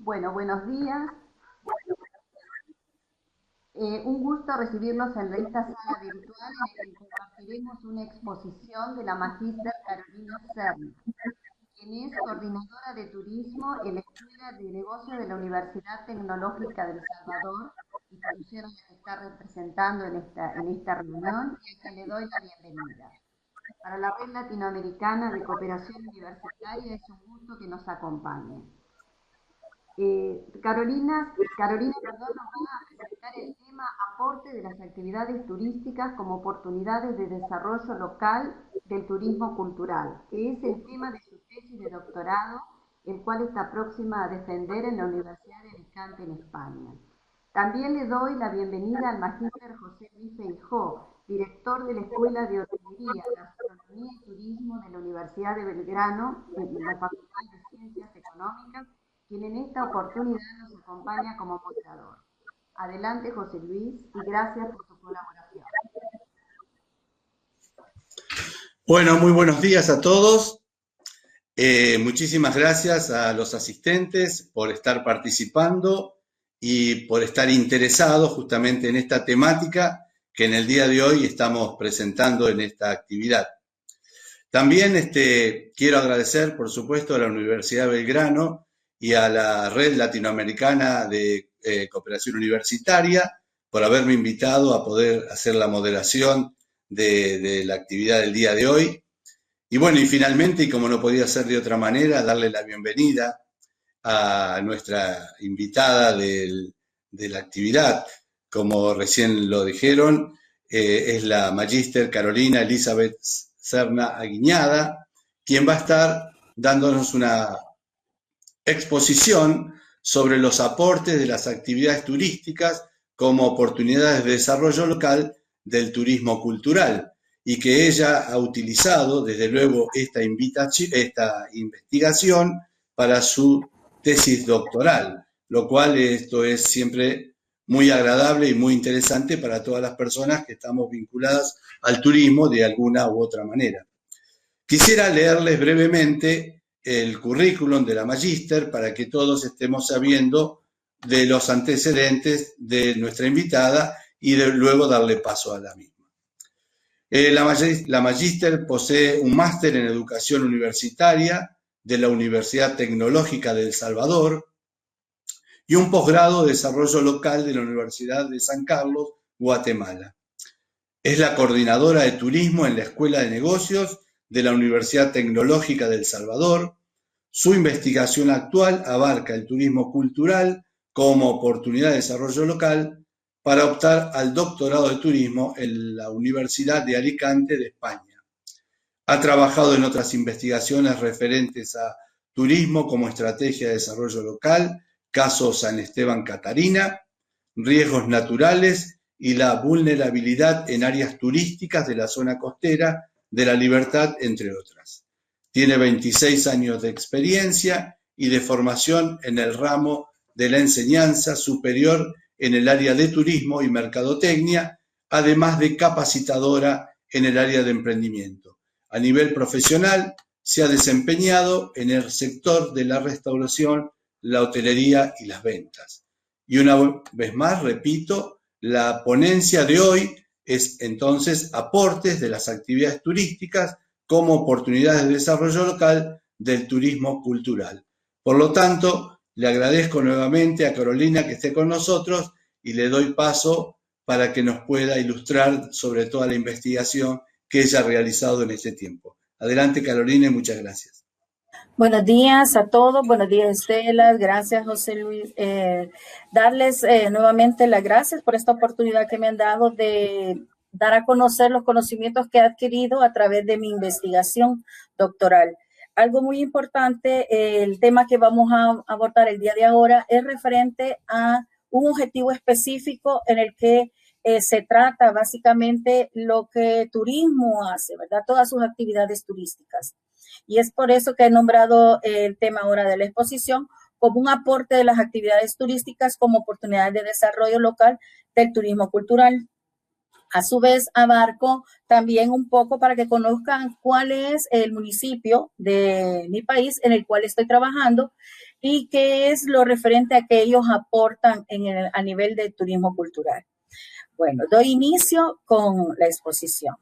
Bueno, buenos días. Un gusto recibirlos en esta sala virtual en la que compartiremos una exposición de la magíster Carolina Serna, quien es coordinadora de turismo en la Escuela de Negocios de la Universidad Tecnológica del Salvador, institución a la que está representando en esta reunión, y a quien le doy la bienvenida. Para la Red Latinoamericana de Cooperación Universitaria es un gusto que nos acompañe. Carolina, nos va a presentar el tema aporte de las actividades turísticas como oportunidades de desarrollo local del turismo cultural, que es el tema de su tesis de doctorado, el cual está próxima a defender en la Universidad de Alicante, en España. También le doy la bienvenida al magíster José Luis Feijó, director de la Escuela de Hotelería, Gastronomía y Turismo de la Universidad de Belgrano, en la Facultad de Ciencias Económicas, quien en esta oportunidad nos acompaña como moderador. Adelante, José Luis, y gracias por su colaboración. Bueno, muy buenos días a todos. Muchísimas gracias a los asistentes por estar participando y por estar interesados justamente en esta temática que en el día de hoy estamos presentando en esta actividad. También quiero agradecer, por supuesto, a la Universidad de Belgrano y a la Red Latinoamericana de Cooperación Universitaria por haberme invitado a poder hacer la moderación de la actividad del día de hoy. Y bueno, y finalmente, y como no podía ser de otra manera, darle la bienvenida a nuestra invitada de la actividad. Como recién lo dijeron, es la magíster Carolina Elizabeth Serna Aguiñada, quien va a estar dándonos una exposición sobre los aportes de las actividades turísticas como oportunidades de desarrollo local del turismo cultural, y que ella ha utilizado desde luego esta investigación para su tesis doctoral, lo cual esto es siempre muy agradable y muy interesante para todas las personas que estamos vinculadas al turismo de alguna u otra manera. Quisiera leerles brevemente el currículum de la magíster para que todos estemos sabiendo de los antecedentes de nuestra invitada y luego darle paso a la misma. La magíster posee un máster en educación universitaria de la Universidad Tecnológica de El Salvador y un posgrado de desarrollo local de la Universidad de San Carlos, Guatemala. Es la coordinadora de turismo en la Escuela de Negocios de la Universidad Tecnológica de El Salvador. Su investigación actual abarca el turismo cultural como oportunidad de desarrollo local para optar al doctorado de turismo en la Universidad de Alicante de España. Ha trabajado en otras investigaciones referentes a turismo como estrategia de desarrollo local, caso San Esteban Catarina, riesgos naturales y la vulnerabilidad en áreas turísticas de la zona costera de La Libertad, entre otras. Tiene 26 años de experiencia y de formación en el ramo de la enseñanza superior en el área de turismo y mercadotecnia, además de capacitadora en el área de emprendimiento. A nivel profesional, se ha desempeñado en el sector de la restauración, la hotelería y las ventas. Y una vez más, repito, la ponencia de hoy es entonces aportes de las actividades turísticas como oportunidades de desarrollo local del turismo cultural. Por lo tanto, le agradezco nuevamente a Carolina que esté con nosotros y le doy paso para que nos pueda ilustrar sobre toda la investigación que ella ha realizado en este tiempo. Adelante, Carolina, y muchas gracias. Buenos días a todos, buenos días Estela, gracias José Luis. Darles nuevamente las gracias por esta oportunidad que me han dado de dar a conocer los conocimientos que he adquirido a través de mi investigación doctoral. Algo muy importante, el tema que vamos a abordar el día de ahora es referente a un objetivo específico en el que se trata básicamente lo que turismo hace, ¿verdad? Todas sus actividades turísticas. Y es por eso que he nombrado el tema ahora de la exposición como un aporte de las actividades turísticas como oportunidades de desarrollo local del turismo cultural. A su vez, abarco también un poco para que conozcan cuál es el municipio de mi país en el cual estoy trabajando y qué es lo referente a que ellos aportan a nivel de turismo cultural. Bueno, doy inicio con la exposición.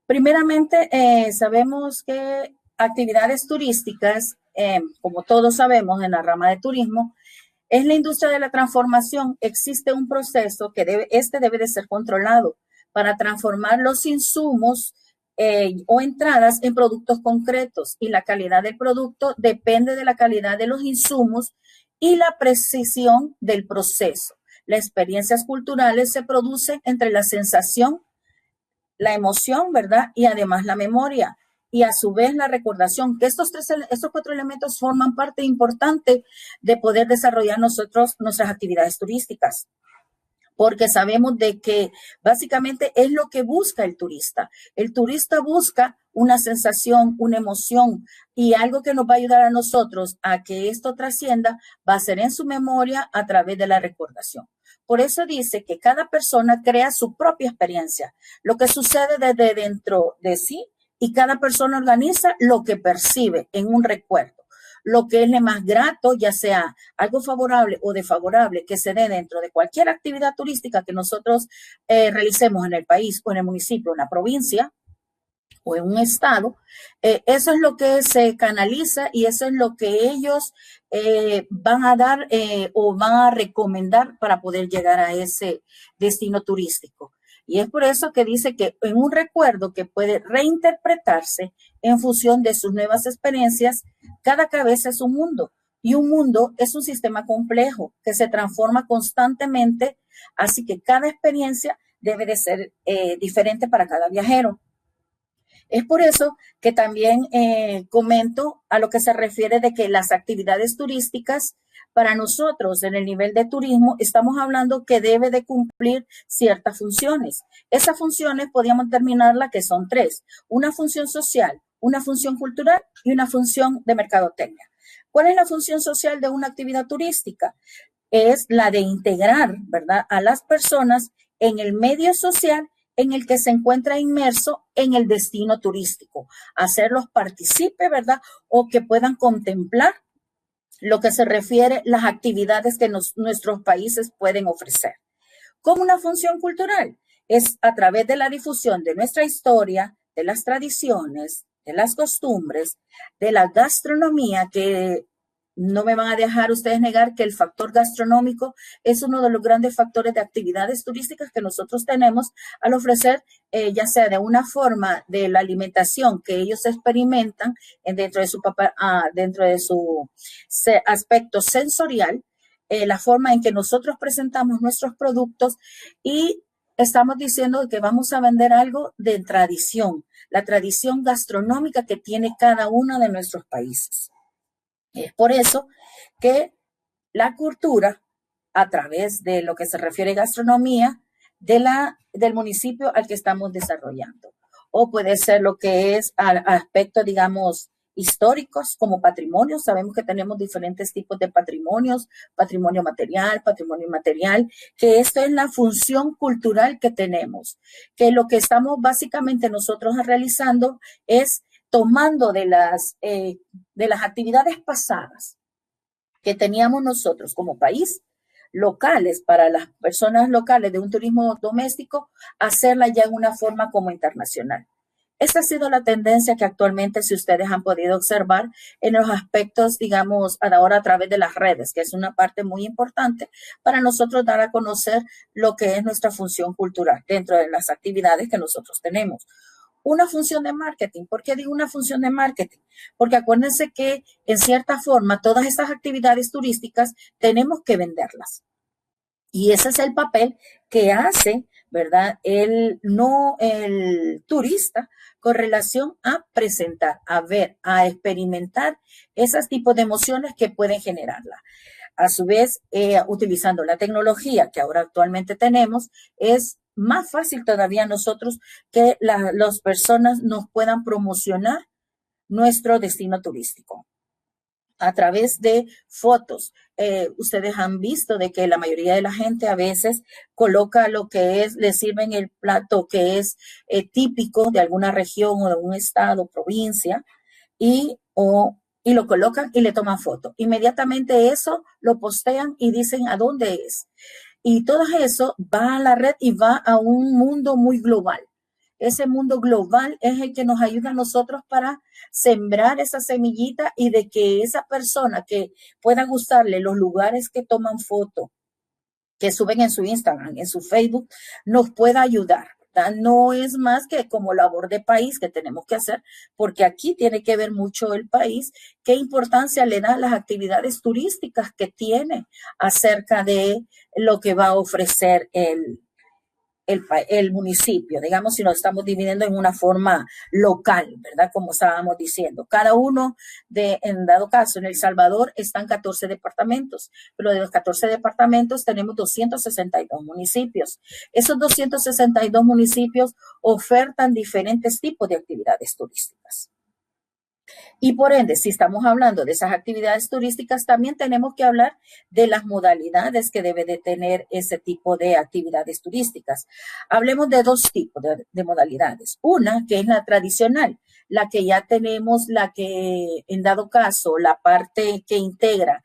Primeramente, sabemos que actividades turísticas, como todos sabemos en la rama de turismo, es la industria de la transformación. Existe un proceso que debe de ser controlado para transformar los insumos o entradas en productos concretos, y la calidad del producto depende de la calidad de los insumos y la precisión del proceso. Las experiencias culturales se producen entre la sensación, la emoción, ¿verdad? Y además la memoria. Y a su vez la recordación, que estos 4 elementos forman parte importante de poder desarrollar nuestras actividades turísticas, porque sabemos de que básicamente es lo que busca el turista. El turista busca una sensación, una emoción, y algo que nos va a ayudar a nosotros a que esto trascienda va a ser en su memoria a través de la recordación. Por eso dice que cada persona crea su propia experiencia, lo que sucede desde dentro de sí, y cada persona organiza lo que percibe en un recuerdo. Lo que es le más grato, ya sea algo favorable o desfavorable que se dé dentro de cualquier actividad turística que nosotros realicemos en el país o en el municipio, en la provincia o en un estado, eso es lo que se canaliza y eso es lo que ellos van a dar o van a recomendar para poder llegar a ese destino turístico. Y es por eso que dice que en un recuerdo que puede reinterpretarse en función de sus nuevas experiencias, cada cabeza es un mundo, y un mundo es un sistema complejo que se transforma constantemente, así que cada experiencia debe de ser diferente para cada viajero. Es por eso que también comento a lo que se refiere de que las actividades turísticas para nosotros en el nivel de turismo estamos hablando que debe de cumplir ciertas funciones. Esas funciones podríamos determinarlas que son 3: una función social, una función cultural y una función de mercadotecnia. ¿Cuál es la función social de una actividad turística? Es la de integrar, ¿verdad?, a las personas en el medio social en el que se encuentra inmerso en el destino turístico, hacerlos partícipe, ¿verdad?, o que puedan contemplar lo que se refiere a las actividades que nuestros países pueden ofrecer. Como una función cultural, es a través de la difusión de nuestra historia, de las tradiciones, de las costumbres, de la gastronomía, que no me van a dejar ustedes negar que el factor gastronómico es uno de los grandes factores de actividades turísticas que nosotros tenemos al ofrecer, ya sea de una forma de la alimentación que ellos experimentan dentro de su aspecto sensorial, la forma en que nosotros presentamos nuestros productos, y estamos diciendo que vamos a vender algo de tradición, la tradición gastronómica que tiene cada uno de nuestros países. Es por eso que la cultura, a través de lo que se refiere a gastronomía, del municipio al que estamos desarrollando, o puede ser lo que es aspectos, digamos, históricos como patrimonio. Sabemos que tenemos diferentes tipos de patrimonios, patrimonio material, patrimonio inmaterial, que esto es la función cultural que tenemos, que lo que estamos básicamente nosotros realizando es tomando de las actividades pasadas que teníamos nosotros como país, locales, para las personas locales de un turismo doméstico, hacerla ya en una forma como internacional. Esta ha sido la tendencia que actualmente, si ustedes han podido observar en los aspectos, digamos, ahora a través de las redes, que es una parte muy importante para nosotros dar a conocer lo que es nuestra función cultural dentro de las actividades que nosotros tenemos. Una función de marketing. ¿Por qué digo una función de marketing? Porque acuérdense que, en cierta forma, todas estas actividades turísticas tenemos que venderlas. Y ese es el papel que hace, ¿verdad?, el turista con relación a presentar, a ver, a experimentar esos tipos de emociones que pueden generarla. A su vez, utilizando la tecnología que ahora actualmente tenemos, es más fácil todavía nosotros que las personas nos puedan promocionar nuestro destino turístico. a través de fotos. Ustedes han visto de que la mayoría de la gente a veces coloca lo que es, le sirven el plato que es típico de alguna región o de un estado, provincia, y lo colocan y le toman foto. Inmediatamente eso lo postean y dicen a dónde es. Y todo eso va a la red y va a un mundo muy global. Ese mundo global es el que nos ayuda a nosotros para sembrar esa semillita y de que esa persona que pueda gustarle los lugares que toman foto, que suben en su Instagram, en su Facebook, nos pueda ayudar. No es más que como labor de país que tenemos que hacer, porque aquí tiene que ver mucho el país, qué importancia le da a las actividades turísticas que tiene acerca de lo que va a ofrecer el municipio, digamos, si nos estamos dividiendo en una forma local, ¿verdad? Como estábamos diciendo. Cada uno en dado caso, en El Salvador están 14 departamentos, pero de los 14 departamentos tenemos 262 municipios. Esos 262 municipios ofertan diferentes tipos de actividades turísticas. Y por ende, si estamos hablando de esas actividades turísticas, también tenemos que hablar de las modalidades que debe de tener ese tipo de actividades turísticas. Hablemos de dos tipos de modalidades. Una, que es la tradicional, la que ya tenemos, la que en dado caso, la parte que integra,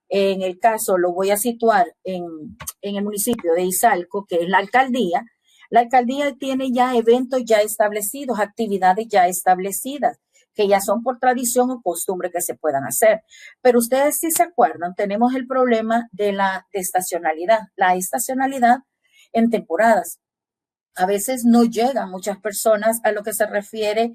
en el caso lo voy a situar en el municipio de Izalco, que es la alcaldía. La alcaldía tiene ya eventos ya establecidos, actividades ya establecidas, que ya son por tradición o costumbre que se puedan hacer. Pero ustedes, si se acuerdan, tenemos el problema de la estacionalidad. La estacionalidad en temporadas. A veces no llegan muchas personas a lo que se refiere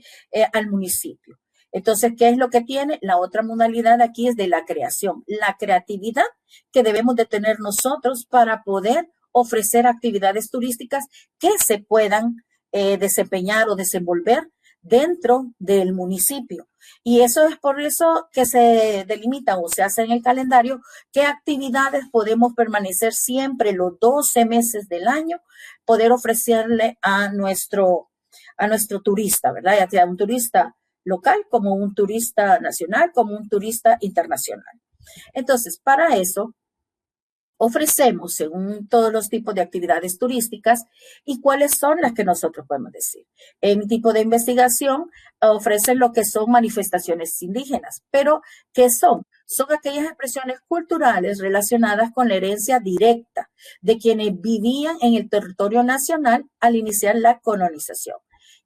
al municipio. Entonces, ¿qué es lo que tiene? La otra modalidad aquí es de la creación, la creatividad que debemos de tener nosotros para poder ofrecer actividades turísticas que se puedan desempeñar o desenvolver dentro del municipio. Y eso es por eso que se delimita o se hace en el calendario qué actividades podemos permanecer siempre los 12 meses del año, poder ofrecerle a nuestro turista, ¿verdad? Ya sea un turista local, como un turista nacional, como un turista internacional. Entonces, para eso, ofrecemos según todos los tipos de actividades turísticas y cuáles son las que nosotros podemos decir. En mi tipo de investigación ofrecen lo que son manifestaciones indígenas, pero ¿qué son? Son aquellas expresiones culturales relacionadas con la herencia directa de quienes vivían en el territorio nacional al iniciar la colonización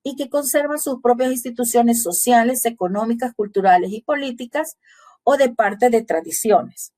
y que conservan sus propias instituciones sociales, económicas, culturales y políticas o de parte de tradiciones.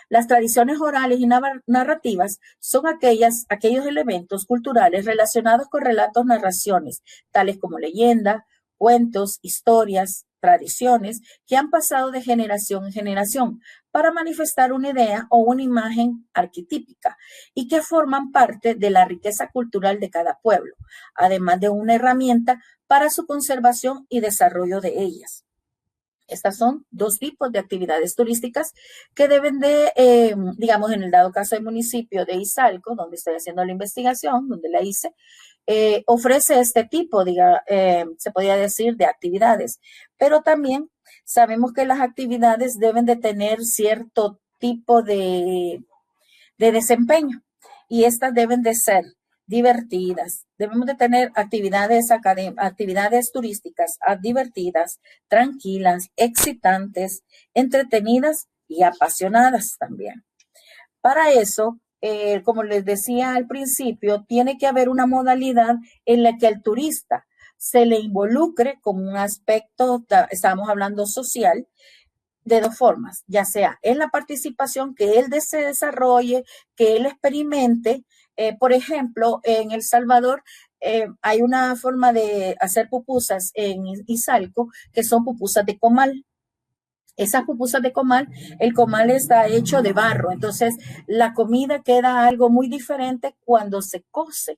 Las tradiciones orales y narrativas son aquellos elementos culturales relacionados con relatos, narraciones, tales como leyendas, cuentos, historias, tradiciones, que han pasado de generación en generación para manifestar una idea o una imagen arquetípica y que forman parte de la riqueza cultural de cada pueblo, además de una herramienta para su conservación y desarrollo de ellas. Estas son dos tipos de actividades turísticas que deben de, digamos, en el dado caso del municipio de Izalco, donde estoy haciendo la investigación, donde la hice, ofrece este tipo, se podría decir, de actividades. Pero también sabemos que las actividades deben de tener cierto tipo de desempeño y estas deben de ser divertidas. Debemos de tener actividades turísticas divertidas, tranquilas, excitantes, entretenidas y apasionadas también. Para eso, como les decía al principio, tiene que haber una modalidad en la que al turista se le involucre como un aspecto, estábamos hablando social, de dos formas, ya sea en la participación que él se desarrolle, que él experimente. Por ejemplo, en El Salvador hay una forma de hacer pupusas en Izalco que son pupusas de comal. Esas pupusas de comal, el comal está hecho de barro, entonces la comida queda algo muy diferente cuando se cuece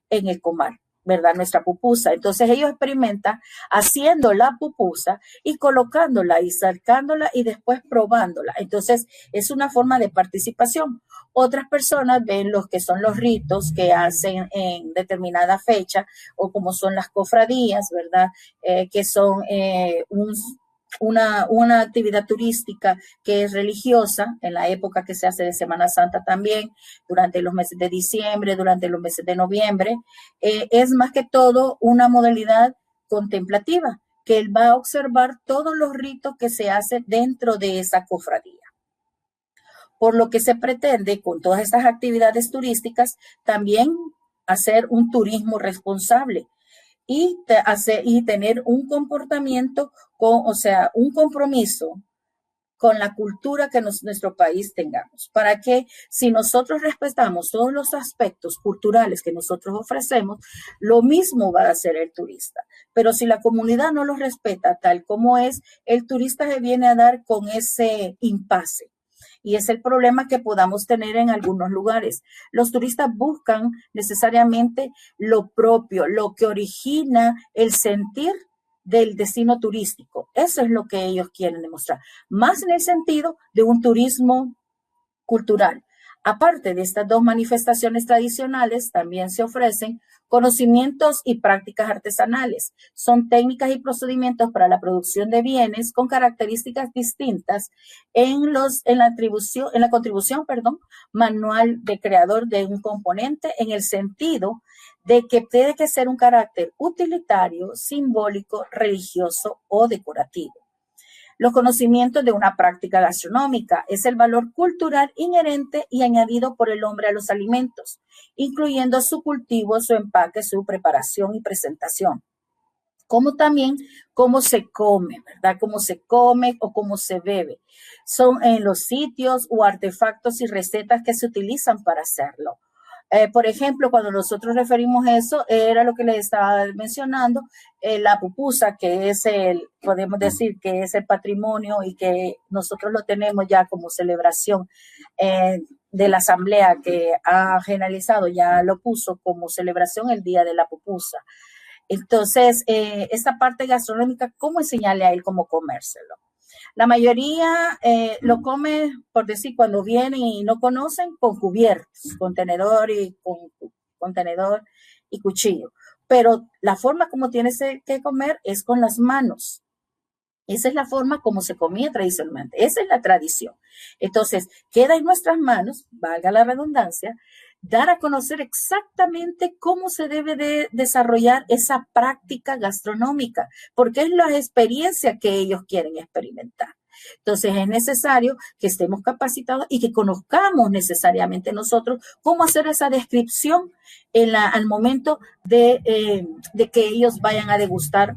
en el comal, ¿verdad? Nuestra pupusa. Entonces ellos experimentan haciendo la pupusa y colocándola y sacándola y después probándola. Entonces es una forma de participación. Otras personas ven los que son los ritos que hacen en determinada fecha o como son las cofradías, ¿verdad? Que son una actividad turística que es religiosa, en la época que se hace de Semana Santa también, durante los meses de diciembre, durante los meses de noviembre, es más que todo una modalidad contemplativa, que él va a observar todos los ritos que se hacen dentro de esa cofradía. Por lo que se pretende con todas estas actividades turísticas también hacer un turismo responsable y tener un comportamiento, un compromiso con la cultura que nuestro país tengamos, para que si nosotros respetamos todos los aspectos culturales que nosotros ofrecemos, lo mismo va a hacer el turista. Pero si la comunidad no los respeta tal como es, el turista se viene a dar con ese impasse. Y es el problema que podamos tener en algunos lugares. Los turistas buscan necesariamente lo propio, lo que origina el sentir del destino turístico. Eso es lo que ellos quieren demostrar, más en el sentido de un turismo cultural. Aparte de estas dos manifestaciones tradicionales, también se ofrecen conocimientos y prácticas artesanales. Son técnicas y procedimientos para la producción de bienes con características distintas en la contribución manual de creador de un componente, en el sentido de que tiene que ser un carácter utilitario, simbólico, religioso o decorativo. Los conocimientos de una práctica gastronómica es el valor cultural inherente y añadido por el hombre a los alimentos, incluyendo su cultivo, su empaque, su preparación y presentación, como también cómo se come, ¿verdad? Cómo se come o cómo se bebe. Son en los sitios o artefactos y recetas que se utilizan para hacerlo. Por ejemplo, cuando nosotros referimos eso, era lo que les estaba mencionando, la pupusa, que es podemos decir que es el patrimonio y que nosotros lo tenemos ya como celebración de la asamblea que ha generalizado, ya lo puso como celebración el día de la pupusa. Entonces, esta parte gastronómica, ¿cómo enseñarle a él cómo comérselo? La mayoría lo come, por decir, cuando vienen y no conocen, con cubiertos, con tenedor y cuchillo. Pero la forma como tienes que comer es con las manos. Esa es la forma como se comía tradicionalmente. Esa es la tradición. Entonces, queda en nuestras manos, valga la redundancia, dar a conocer exactamente cómo se debe de desarrollar esa práctica gastronómica, porque es la experiencia que ellos quieren experimentar. Entonces es necesario que estemos capacitados y que conozcamos necesariamente nosotros cómo hacer esa descripción al momento de que ellos vayan a degustar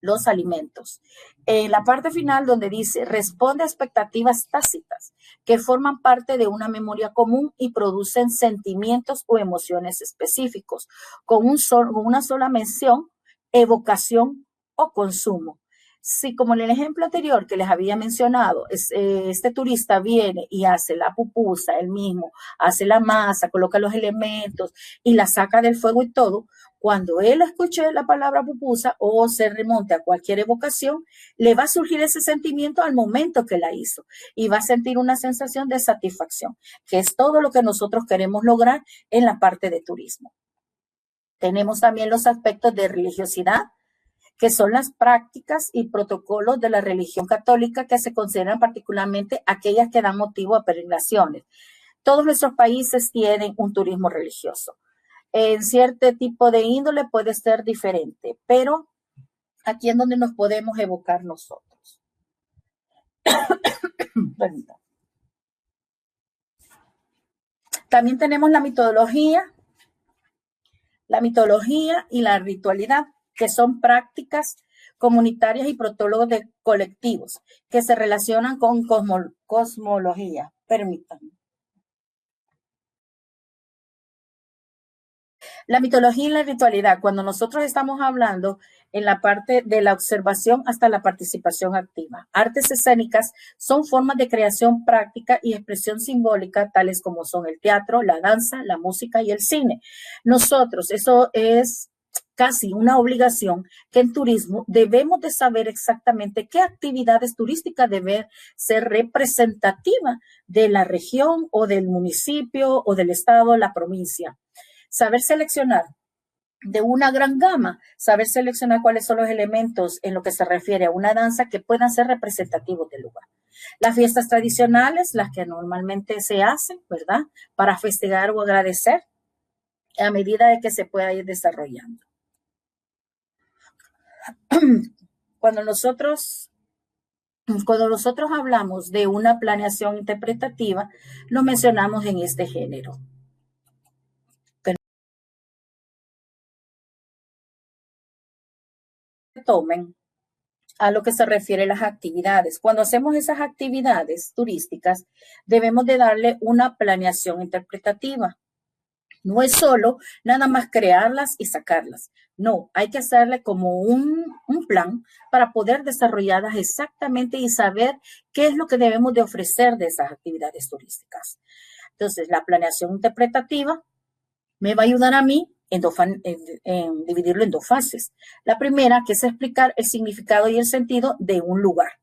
los alimentos. En la parte final donde dice, responde a expectativas tácitas que forman parte de una memoria común y producen sentimientos o emociones específicos, con una sola mención, evocación o consumo. Si como en el ejemplo anterior que les había mencionado, este turista viene y hace la pupusa, él mismo hace la masa, coloca los elementos y la saca del fuego y todo, cuando él escuche la palabra pupusa o se remonte a cualquier evocación, le va a surgir ese sentimiento al momento que la hizo y va a sentir una sensación de satisfacción, que es todo lo que nosotros queremos lograr en la parte de turismo. Tenemos también los aspectos de religiosidad, que son las prácticas y protocolos de la religión católica que se consideran particularmente aquellas que dan motivo a peregrinaciones. Todos nuestros países tienen un turismo religioso. En cierto tipo de índole puede ser diferente, pero aquí es donde nos podemos evocar nosotros. También tenemos la mitología y la ritualidad, que son prácticas comunitarias y protólogos de colectivos que se relacionan con cosmología. Permítanme. La mitología y la ritualidad, cuando nosotros estamos hablando en la parte de la observación hasta la participación activa. Artes escénicas son formas de creación práctica y expresión simbólica, tales como son el teatro, la danza, la música y el cine. Nosotros, eso es casi una obligación que en turismo debemos de saber exactamente qué actividades turísticas deben ser representativas de la región o del municipio o del estado o la provincia. Saber seleccionar de una gran gama, saber seleccionar cuáles son los elementos en lo que se refiere a una danza que puedan ser representativos del lugar. Las fiestas tradicionales, las que normalmente se hacen, ¿verdad? Para festejar o agradecer a medida de que se pueda ir desarrollando. Cuando nosotros hablamos de una planeación interpretativa, lo mencionamos en este género. Tomen a lo que se refiere a las actividades. Cuando hacemos esas actividades turísticas, debemos de darle una planeación interpretativa. No es solo nada más crearlas y sacarlas. No, hay que hacerle como un plan para poder desarrollarlas exactamente y saber qué es lo que debemos de ofrecer de esas actividades turísticas. Entonces, la planeación interpretativa me va a ayudar a mí en dividirlo en dos fases. La primera, que es explicar el significado y el sentido de un lugar.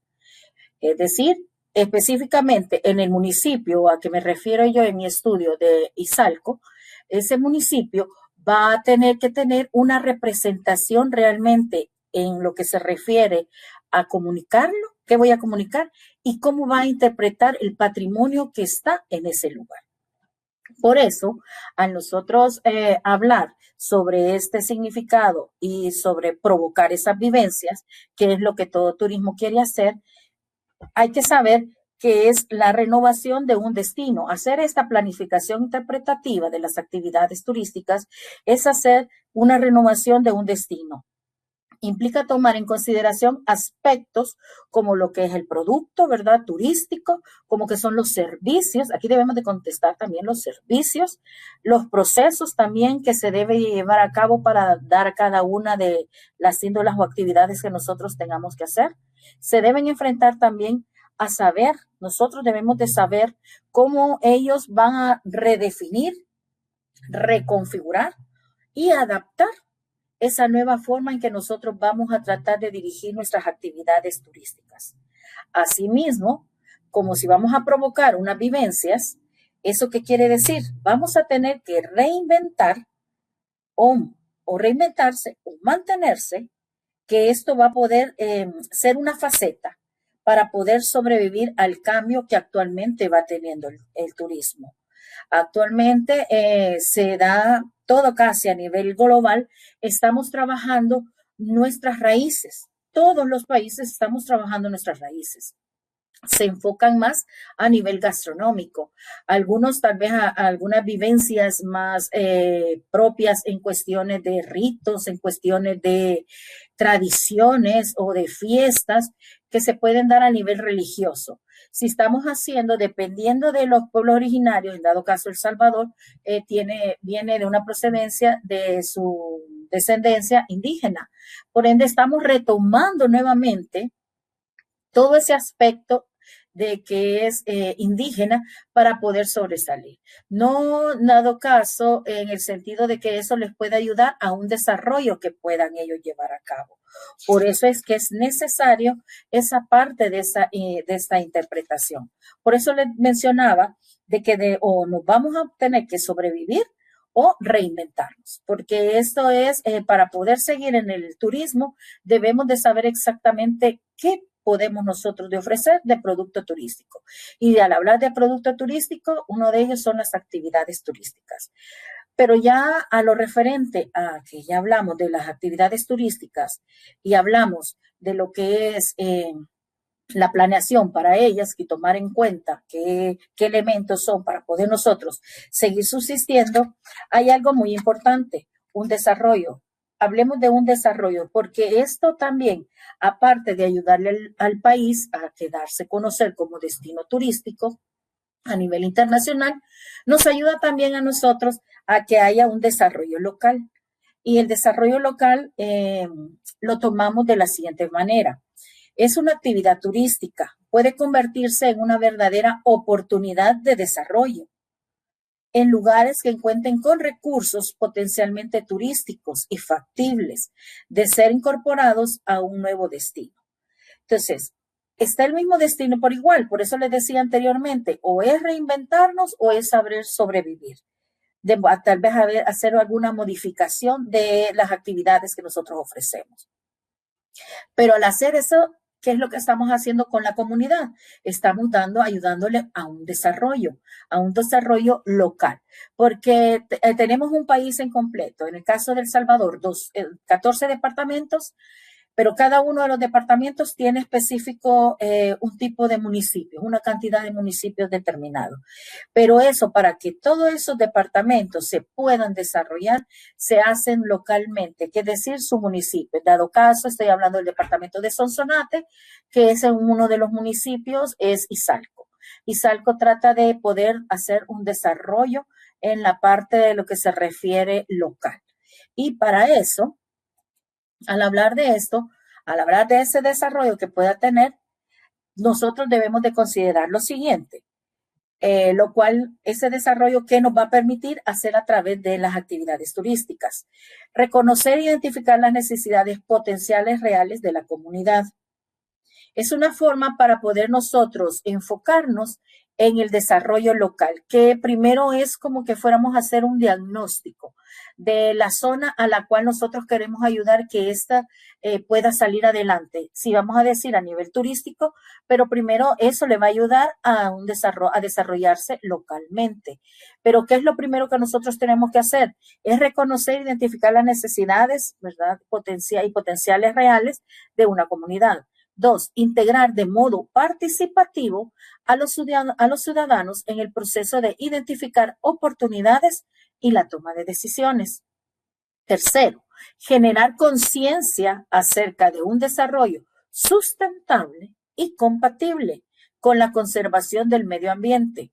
Es decir, específicamente en el municipio a que me refiero yo en mi estudio de Izalco, ese municipio va a tener que tener una representación realmente en lo que se refiere a comunicarlo, qué voy a comunicar y cómo va a interpretar el patrimonio que está en ese lugar. Por eso, al nosotros hablar sobre este significado y sobre provocar esas vivencias, que es lo que todo turismo quiere hacer, hay que saber que es la renovación de un destino. Hacer esta planificación interpretativa de las actividades turísticas es hacer una renovación de un destino. Implica tomar en consideración aspectos como lo que es el producto, ¿verdad? Turístico, como que son los servicios. Aquí debemos de contestar también los servicios, los procesos también que se debe llevar a cabo para dar cada una de las índolas o actividades que nosotros tengamos que hacer. Se deben enfrentar también a saber, nosotros debemos de saber cómo ellos van a redefinir, reconfigurar y adaptar esa nueva forma en que nosotros vamos a tratar de dirigir nuestras actividades turísticas. Asimismo, como si vamos a provocar unas vivencias, ¿eso qué quiere decir? Vamos a tener que reinventar o reinventarse o mantenerse, que esto va a poder ser una faceta para poder sobrevivir al cambio que actualmente va teniendo el turismo. Actualmente se da todo casi a nivel global, estamos trabajando nuestras raíces. Todos los países estamos trabajando nuestras raíces. Se enfocan más a nivel gastronómico. Algunos tal vez a algunas vivencias más propias en cuestiones de ritos, en cuestiones de tradiciones o de fiestas que se pueden dar a nivel religioso. Si estamos haciendo, dependiendo de los pueblos originarios, en dado caso El Salvador, viene de una procedencia de su descendencia indígena. Por ende, estamos retomando nuevamente todo ese aspecto de que es indígena para poder sobresalir. No dado caso en el sentido de que eso les pueda ayudar a un desarrollo que puedan ellos llevar a cabo. Por eso es que es necesario esa parte de esta interpretación. Por eso les mencionaba de que o nos vamos a tener que sobrevivir o reinventarnos, porque esto es para poder seguir en el turismo, debemos de saber exactamente qué podemos nosotros de ofrecer de producto turístico. Y al hablar de producto turístico, uno de ellos son las actividades turísticas. Pero ya a lo referente a que ya hablamos de las actividades turísticas y hablamos de lo que es la planeación para ellas y tomar en cuenta qué elementos son para poder nosotros seguir subsistiendo, hay algo muy importante, un desarrollo. Hablemos de un desarrollo, porque esto también, aparte de ayudarle al país a quedarse a conocer como destino turístico a nivel internacional, nos ayuda también a nosotros a que haya un desarrollo local. Y el desarrollo local lo tomamos de la siguiente manera. Es una actividad turística, puede convertirse en una verdadera oportunidad de desarrollo en lugares que cuenten con recursos potencialmente turísticos y factibles de ser incorporados a un nuevo destino. Entonces, está el mismo destino por igual, por eso les decía anteriormente, o es reinventarnos o es saber sobrevivir. tal vez hacer alguna modificación de las actividades que nosotros ofrecemos. Pero al hacer eso, ¿qué es lo que estamos haciendo con la comunidad? Estamos ayudándole a un desarrollo local, porque tenemos un país en completo. En el caso de El Salvador, 14 departamentos, pero cada uno de los departamentos tiene específico un tipo de municipios, una cantidad de municipios determinados. Pero eso, para que todos esos departamentos se puedan desarrollar, se hacen localmente, que es decir, su municipio. En dado caso, estoy hablando del departamento de Sonsonate, que es uno de los municipios, es Izalco. Izalco trata de poder hacer un desarrollo en la parte de lo que se refiere local. Y para eso, al hablar de esto, al hablar de ese desarrollo que pueda tener, nosotros debemos de considerar lo siguiente, lo cual ese desarrollo que nos va a permitir hacer a través de las actividades turísticas. Reconocer e identificar las necesidades potenciales reales de la comunidad. Es una forma para poder nosotros enfocarnos en el desarrollo local, que primero es como que fuéramos a hacer un diagnóstico de la zona a la cual nosotros queremos ayudar que ésta pueda salir adelante. Si vamos a decir a nivel turístico, pero primero eso le va a ayudar a desarrollarse localmente. Pero ¿qué es lo primero que nosotros tenemos que hacer? Es reconocer e identificar las necesidades, ¿verdad? Potenciales reales de una comunidad. 2, integrar de modo participativo a los ciudadanos en el proceso de identificar oportunidades y la toma de decisiones. Tercero, generar conciencia acerca de un desarrollo sustentable y compatible con la conservación del medio ambiente.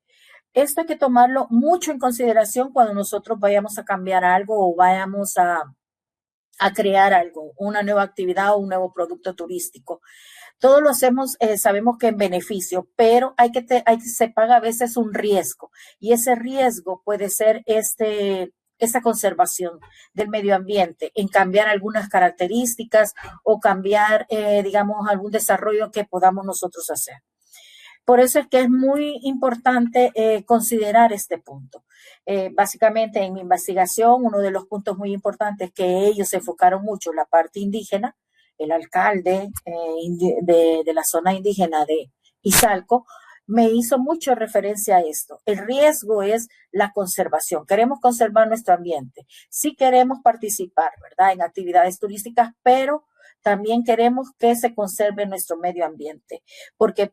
Esto hay que tomarlo mucho en consideración cuando nosotros vayamos a cambiar algo o vayamos a crear algo, una nueva actividad o un nuevo producto turístico. Todo lo hacemos, sabemos que en beneficio, pero se paga a veces un riesgo, y ese riesgo puede ser esa conservación del medio ambiente, en cambiar algunas características o cambiar, digamos, algún desarrollo que podamos nosotros hacer. Por eso es que es muy importante considerar este punto. Básicamente en mi investigación, uno de los puntos muy importantes que ellos se enfocaron mucho en la parte indígena, el alcalde de la zona indígena de Izalco, me hizo mucho referencia a esto. El riesgo es la conservación. Queremos conservar nuestro ambiente. Sí queremos participar, ¿verdad?, en actividades turísticas, pero también queremos que se conserve nuestro medio ambiente, porque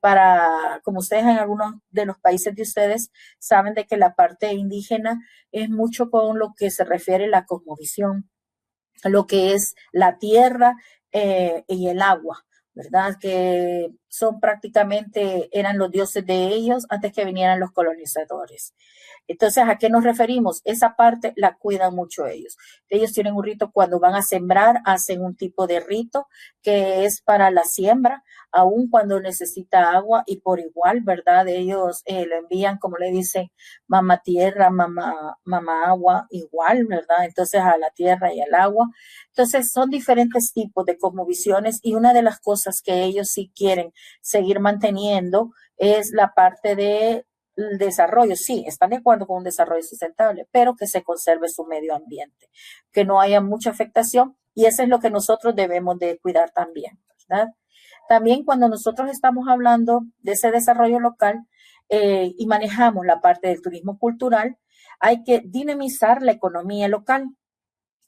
como ustedes en algunos de los países de ustedes saben de que la parte indígena es mucho con lo que se refiere a la cosmovisión, lo que es la tierra y el agua, ¿verdad? Que eran los dioses de ellos antes que vinieran los colonizadores. Entonces, ¿a qué nos referimos? Esa parte la cuidan mucho ellos. Ellos tienen un rito cuando van a sembrar, hacen un tipo de rito que es para la siembra, aun cuando necesita agua, y por igual, ¿verdad? Ellos lo envían, como le dicen, mamá tierra, mamá agua, igual, ¿verdad? Entonces, a la tierra y al agua. Entonces, son diferentes tipos de cosmovisiones, y una de las cosas que ellos sí quieren seguir manteniendo es la parte de el desarrollo. Sí, están de acuerdo con un desarrollo sustentable, pero que se conserve su medio ambiente, que no haya mucha afectación, y eso es lo que nosotros debemos de cuidar también, ¿verdad? También cuando nosotros estamos hablando de ese desarrollo local y manejamos la parte del turismo cultural, hay que dinamizar la economía local.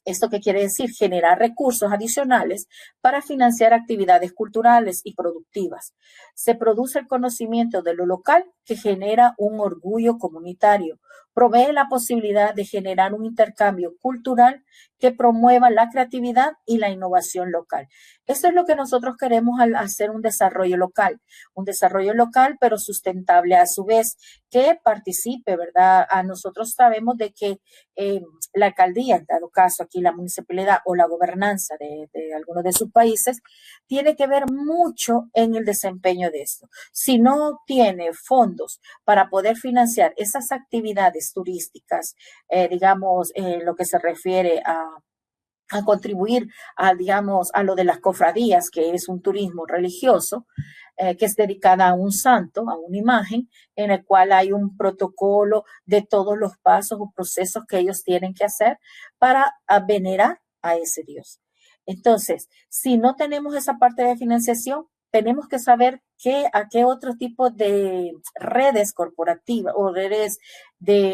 ¿Esto qué quiere decir? Generar recursos adicionales para financiar actividades culturales y productivas. Se produce el conocimiento de lo local, que genera un orgullo comunitario. Provee la posibilidad de generar un intercambio cultural que promueva la creatividad y la innovación local. Esto es lo que nosotros queremos al hacer un desarrollo local pero sustentable a su vez, que participe, ¿verdad? A nosotros sabemos de que la alcaldía, en dado caso aquí la municipalidad o la gobernanza de algunos de sus países, tiene que ver mucho en el desempeño de esto. Si no tiene fondos para poder financiar esas actividades turísticas, digamos, lo que se refiere a contribuir digamos, a lo de las cofradías, que es un turismo religioso, que es dedicada a un santo, a una imagen, en el cual hay un protocolo de todos los pasos o procesos que ellos tienen que hacer para venerar a ese Dios. Entonces, si no tenemos esa parte de financiación, tenemos que saber a qué otro tipo de redes corporativas o redes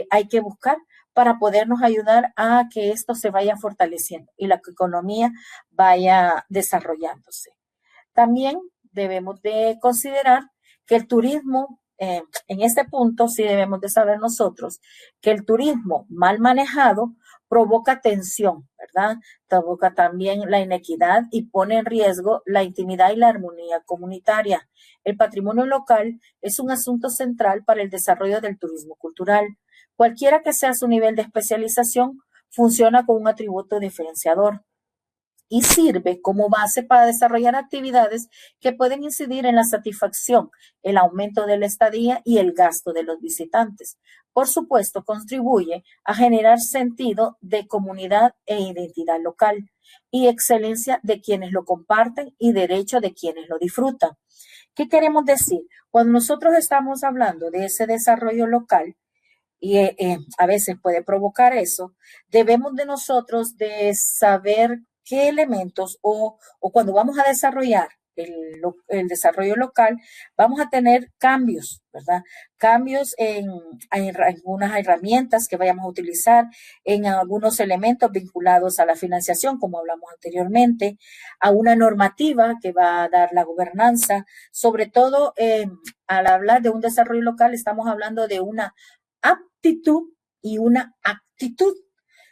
hay que buscar para podernos ayudar a que esto se vaya fortaleciendo y la economía vaya desarrollándose. También debemos de considerar que el turismo, en este punto sí debemos de saber nosotros, que el turismo mal manejado provoca tensión, ¿verdad? Provoca también la inequidad y pone en riesgo la intimidad y la armonía comunitaria. El patrimonio local es un asunto central para el desarrollo del turismo cultural. Cualquiera que sea su nivel de especialización, funciona como un atributo diferenciador y sirve como base para desarrollar actividades que pueden incidir en la satisfacción, el aumento de la estadía y el gasto de los visitantes. Por supuesto, contribuye a generar sentido de comunidad e identidad local y excelencia de quienes lo comparten y derecho de quienes lo disfrutan. ¿Qué queremos decir? Cuando nosotros estamos hablando de ese desarrollo local, y a veces puede provocar eso, debemos de nosotros de saber qué elementos o cuando vamos a desarrollar el desarrollo local, vamos a tener cambios, ¿verdad? Cambios en algunas herramientas que vayamos a utilizar, en algunos elementos vinculados a la financiación, como hablamos anteriormente, a una normativa que va a dar la gobernanza. Sobre todo, al hablar de un desarrollo local, estamos hablando de una aptitud y una actitud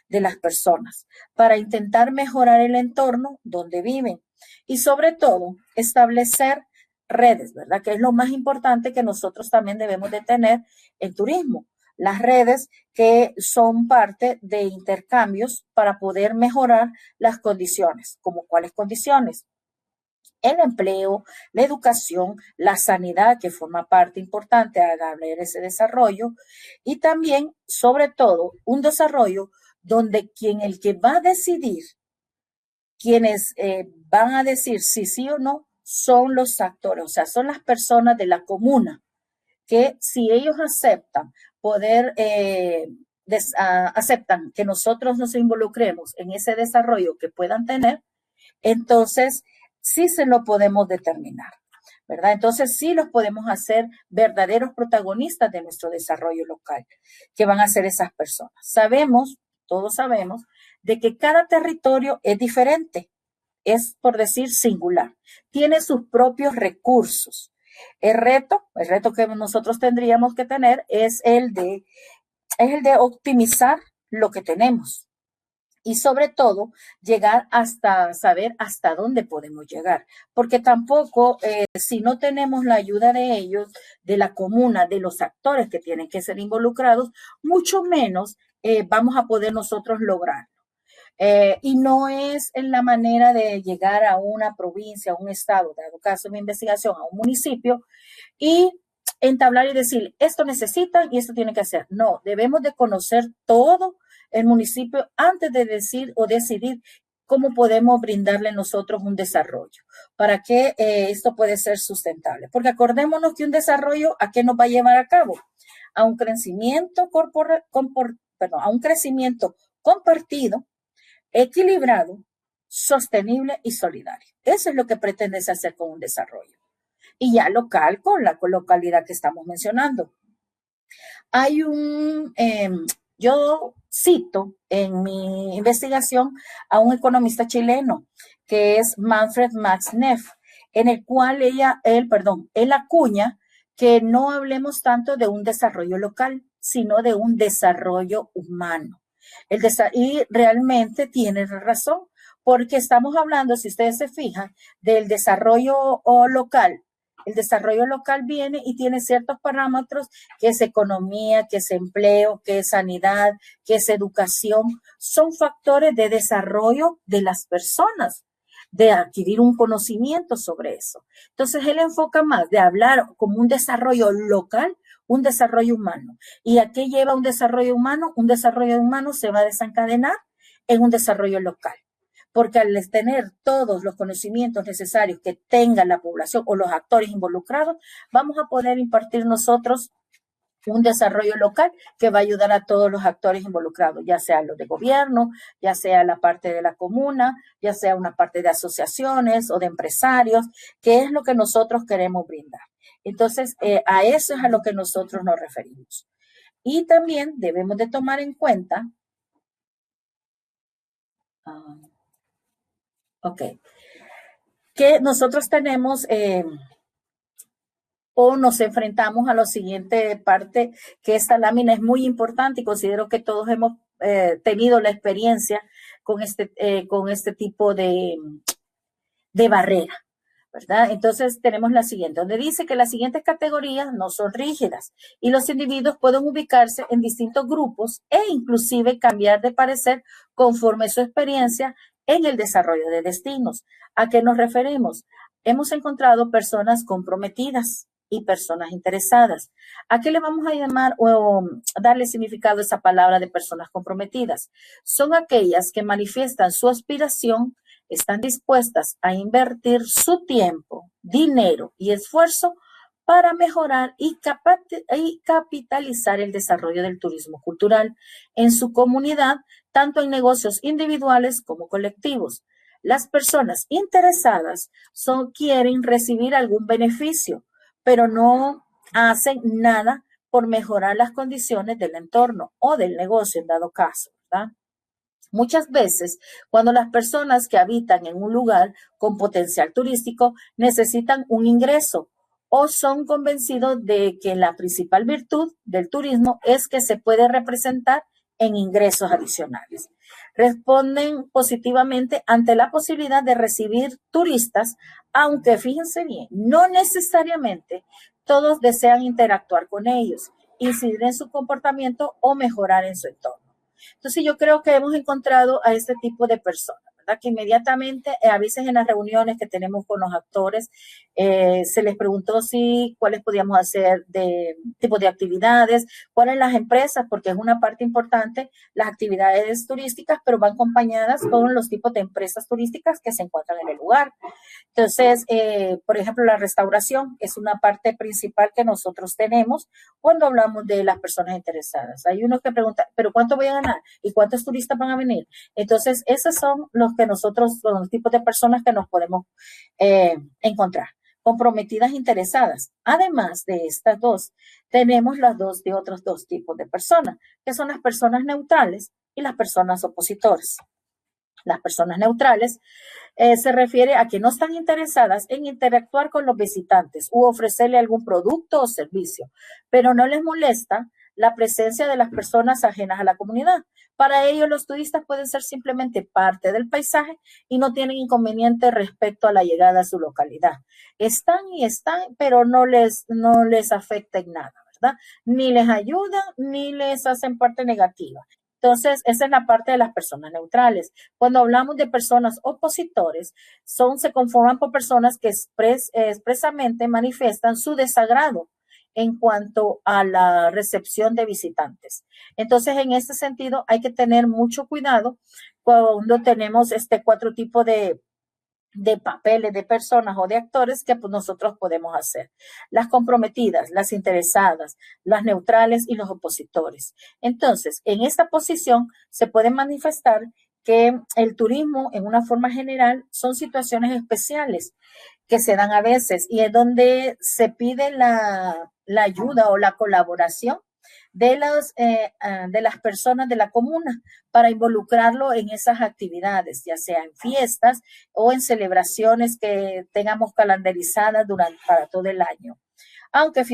de las personas para intentar mejorar el entorno donde viven y sobre todo establecer redes, ¿verdad? Que es lo más importante que nosotros también debemos de tener en turismo. Las redes que son parte de intercambios para poder mejorar las condiciones. ¿Como cuáles condiciones? El empleo, la educación, la sanidad, que forma parte importante al hablar de ese desarrollo, y también, sobre todo, un desarrollo donde el que va a decidir, quienes van a decir si sí o no, son los actores, o sea, son las personas de la comuna, que si ellos aceptan aceptan que nosotros nos involucremos en ese desarrollo que puedan tener, entonces sí se lo podemos determinar, ¿verdad? Entonces sí los podemos hacer verdaderos protagonistas de nuestro desarrollo local, que van a ser esas personas. Todos sabemos, de que cada territorio es diferente, es por decir singular, tiene sus propios recursos. El reto que nosotros tendríamos que tener es el de optimizar lo que tenemos. Y sobre todo, llegar hasta saber hasta dónde podemos llegar. Porque tampoco, si no tenemos la ayuda de ellos, de la comuna, de los actores que tienen que ser involucrados, mucho menos vamos a poder nosotros lograrlo. Y no es en la manera de llegar a una provincia, a un estado, dado caso de mi investigación, a un municipio, y entablar y decir, esto necesitan y esto tienen que hacer. No, debemos de conocer todo el municipio antes de decir o decidir cómo podemos brindarle nosotros un desarrollo, para que esto puede ser sustentable. Porque acordémonos que un desarrollo, ¿a qué nos va a llevar a cabo? A un crecimiento compartido, equilibrado, sostenible y solidario. Eso es lo que pretendes hacer con un desarrollo. Y ya local, con la localidad que estamos mencionando. Hay yo cito en mi investigación a un economista chileno que es Manfred Max Neff, en el cual él acuña que no hablemos tanto de un desarrollo local, sino de un desarrollo humano. Y realmente tiene razón, porque estamos hablando, si ustedes se fijan, del desarrollo local. El desarrollo local viene y tiene ciertos parámetros, que es economía, que es empleo, que es sanidad, que es educación. Son factores de desarrollo de las personas, de adquirir un conocimiento sobre eso. Entonces, él enfoca más de hablar como un desarrollo local, un desarrollo humano. ¿Y a qué lleva un desarrollo humano? Un desarrollo humano se va a desencadenar en un desarrollo local. porque al tener todos los conocimientos necesarios que tenga la población o los actores involucrados, vamos a poder impartir nosotros un desarrollo local que va a ayudar a todos los actores involucrados, ya sea los de gobierno, ya sea la parte de la comuna, ya sea una parte de asociaciones o de empresarios, que es lo que nosotros queremos brindar. Entonces, a eso es a lo que nosotros nos referimos. Y también debemos de tomar en cuenta, que nosotros tenemos o nos enfrentamos a la siguiente parte, que esta lámina es muy importante y considero que todos hemos tenido la experiencia con este tipo de barrera, ¿verdad? Entonces tenemos la siguiente, donde dice que las siguientes categorías no son rígidas y los individuos pueden ubicarse en distintos grupos e inclusive cambiar de parecer conforme su experiencia en el desarrollo de destinos. ¿A qué nos referimos? Hemos encontrado personas comprometidas y personas interesadas. ¿A qué le vamos a llamar o darle significado a esa palabra de personas comprometidas? Son aquellas que manifiestan su aspiración, están dispuestas a invertir su tiempo, dinero y esfuerzo para mejorar y capitalizar el desarrollo del turismo cultural en su comunidad, tanto en negocios individuales como colectivos. Las personas interesadas quieren recibir algún beneficio, pero no hacen nada por mejorar las condiciones del entorno o del negocio en dado caso, ¿verdad? Muchas veces, cuando las personas que habitan en un lugar con potencial turístico necesitan un ingreso o son convencidos de que la principal virtud del turismo es que se puede representar en ingresos adicionales. Responden positivamente ante la posibilidad de recibir turistas, aunque fíjense bien, no necesariamente todos desean interactuar con ellos, incidir en su comportamiento o mejorar en su entorno. Entonces yo creo que hemos encontrado a este tipo de personas, ¿verdad? Que inmediatamente, a veces en las reuniones que tenemos con los actores, se les preguntó cuáles podíamos hacer de tipo de actividades, cuáles las empresas, porque es una parte importante, las actividades turísticas, pero van acompañadas con los tipos de empresas turísticas que se encuentran en el lugar. Entonces, por ejemplo, la restauración es una parte principal que nosotros tenemos cuando hablamos de las personas interesadas. Hay unos que preguntan, ¿pero cuánto voy a ganar? ¿Y cuántos turistas van a venir? Entonces, esos son los tipos de personas que nos podemos encontrar. Comprometidas, interesadas. Además de estas dos, tenemos de otros dos tipos de personas, que son las personas neutrales y las personas opositoras. Las personas neutrales se refiere a que no están interesadas en interactuar con los visitantes u ofrecerle algún producto o servicio, pero no les molesta la presencia de las personas ajenas a la comunidad. Para ellos, los turistas pueden ser simplemente parte del paisaje y no tienen inconveniente respecto a la llegada a su localidad. Están, pero no les afecta en nada, ¿verdad? Ni les ayuda, ni les hacen parte negativa. Entonces, esa es la parte de las personas neutrales. Cuando hablamos de personas opositores, se conforman por personas que expresamente manifiestan su desagrado en cuanto a la recepción de visitantes. Entonces, en este sentido, hay que tener mucho cuidado cuando tenemos cuatro tipos de papeles de personas o de actores que pues, nosotros podemos hacer. Las comprometidas, las interesadas, las neutrales y los opositores. Entonces, en esta posición se puede manifestar que el turismo, en una forma general, son situaciones especiales que se dan a veces y es donde se pide la ayuda o la colaboración de las personas de la comuna para involucrarlo en esas actividades, ya sea en fiestas o en celebraciones que tengamos calendarizadas para todo el año. Aunque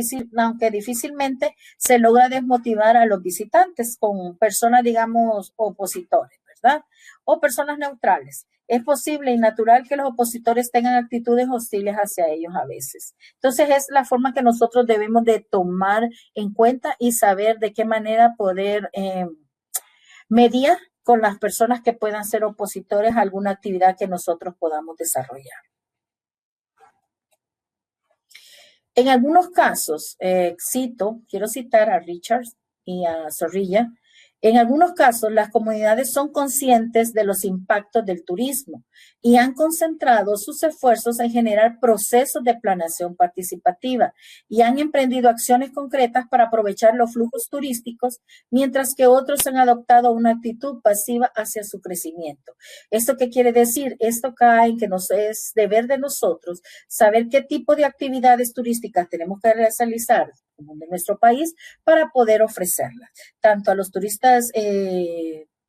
difícilmente se logra desmotivar a los visitantes con personas, digamos, opositores, ¿verdad? O personas neutrales. Es posible y natural que los opositores tengan actitudes hostiles hacia ellos a veces. Entonces, es la forma que nosotros debemos de tomar en cuenta y saber de qué manera poder mediar con las personas que puedan ser opositores a alguna actividad que nosotros podamos desarrollar. En algunos casos, quiero citar a Richards y a Zorrilla, En algunos casos, las comunidades son conscientes de los impactos del turismo y han concentrado sus esfuerzos en generar procesos de planeación participativa y han emprendido acciones concretas para aprovechar los flujos turísticos, mientras que otros han adoptado una actitud pasiva hacia su crecimiento. ¿Esto qué quiere decir? Esto cae en que es deber de nosotros saber qué tipo de actividades turísticas tenemos que realizar de nuestro país para poder ofrecerlas, tanto a los turistas